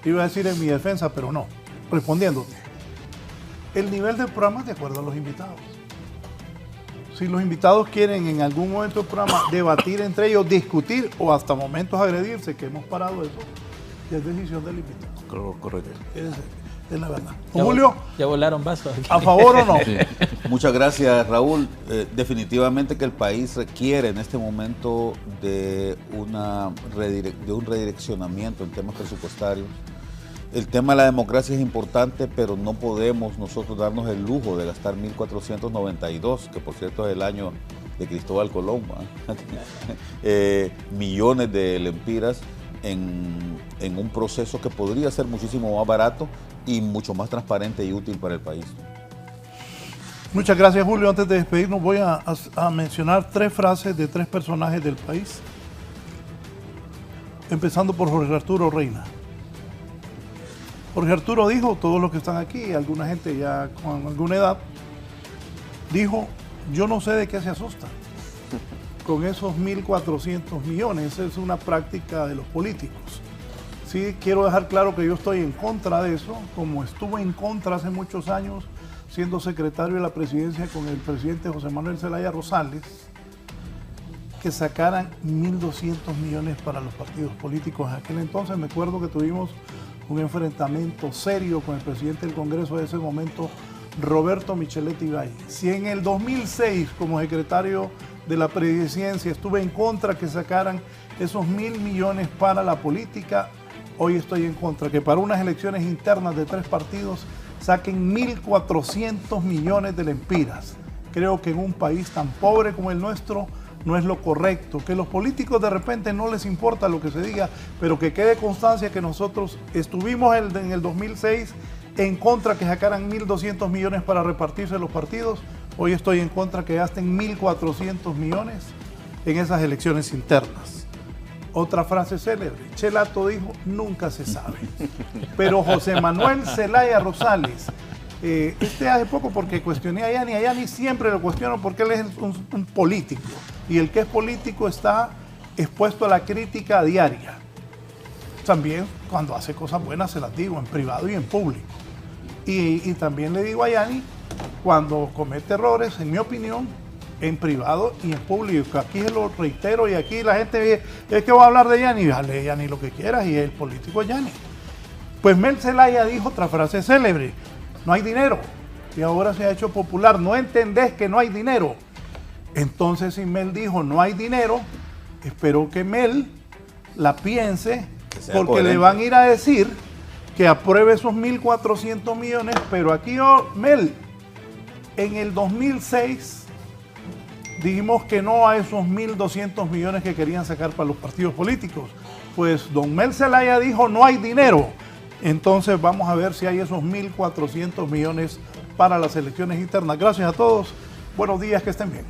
iba a decir en mi defensa, pero no, respondiéndote. El nivel del programa es de acuerdo a los invitados. Si los invitados quieren en algún momento del programa debatir entre ellos, discutir o hasta momentos agredirse, que hemos parado eso, ya es decisión del invitado. Correcto. Es la verdad. Julio, ya volaron vasos aquí. ¿A favor o no? Sí. Muchas gracias, Raúl. Definitivamente que el país requiere en este momento de un redireccionamiento en temas presupuestarios. El tema de la democracia es importante, pero no podemos nosotros darnos el lujo de gastar 1.492, que por cierto es el año de Cristóbal Colón, millones de lempiras en un proceso que podría ser muchísimo más barato y mucho más transparente y útil para el país. Muchas gracias, Julio. Antes de despedirnos voy a mencionar 3 frases de 3 personajes del país, empezando por Jorge Arturo Reina. Jorge Arturo dijo, todos los que están aquí, alguna gente ya con alguna edad, dijo, yo no sé de qué se asustan con esos 1.400 millones, esa es una práctica de los políticos. Sí, quiero dejar claro que yo estoy en contra de eso, como estuve en contra hace muchos años, siendo secretario de la presidencia con el presidente José Manuel Zelaya Rosales, que sacaran 1.200 millones para los partidos políticos. En aquel entonces me acuerdo que tuvimos un enfrentamiento serio con el presidente del Congreso de ese momento, Roberto Micheletti Valle. Si en el 2006, como secretario de la presidencia, estuve en contra que sacaran esos 1.000 millones para la política, hoy estoy en contra que para unas elecciones internas de 3 partidos saquen 1.400 millones de lempiras. Creo que en un país tan pobre como el nuestro, no es lo correcto, que los políticos de repente no les importa lo que se diga, pero que quede constancia que nosotros estuvimos en el 2006 en contra que sacaran 1.200 millones para repartirse los partidos, hoy estoy en contra que gasten 1.400 millones en esas elecciones internas. Otra frase célebre, Chelato dijo, nunca se sabe. Pero José Manuel Zelaya Rosales, hace poco porque cuestioné a Yani siempre lo cuestiono porque él es un político y el que es político está expuesto a la crítica diaria. También cuando hace cosas buenas se las digo en privado y en público. Y también le digo a Yani cuando comete errores, en mi opinión, en privado y en público. Aquí se lo reitero y aquí la gente dice, es que voy a hablar de Yani, dale de Yani lo que quieras y el político es Yani. Pues Mel Zelaya dijo otra frase célebre, no hay dinero, y ahora se ha hecho popular, no entendés que no hay dinero. Entonces si Mel dijo no hay dinero, espero que Mel la piense porque le van a ir a decir que apruebe esos 1.400 millones, pero aquí, Mel, en el 2006 dijimos que no a esos 1.200 millones que querían sacar para los partidos políticos. Pues don Mel Zelaya dijo no hay dinero. Entonces vamos a ver si hay esos 1.400 millones para las elecciones internas. Gracias a todos. Buenos días, que estén bien.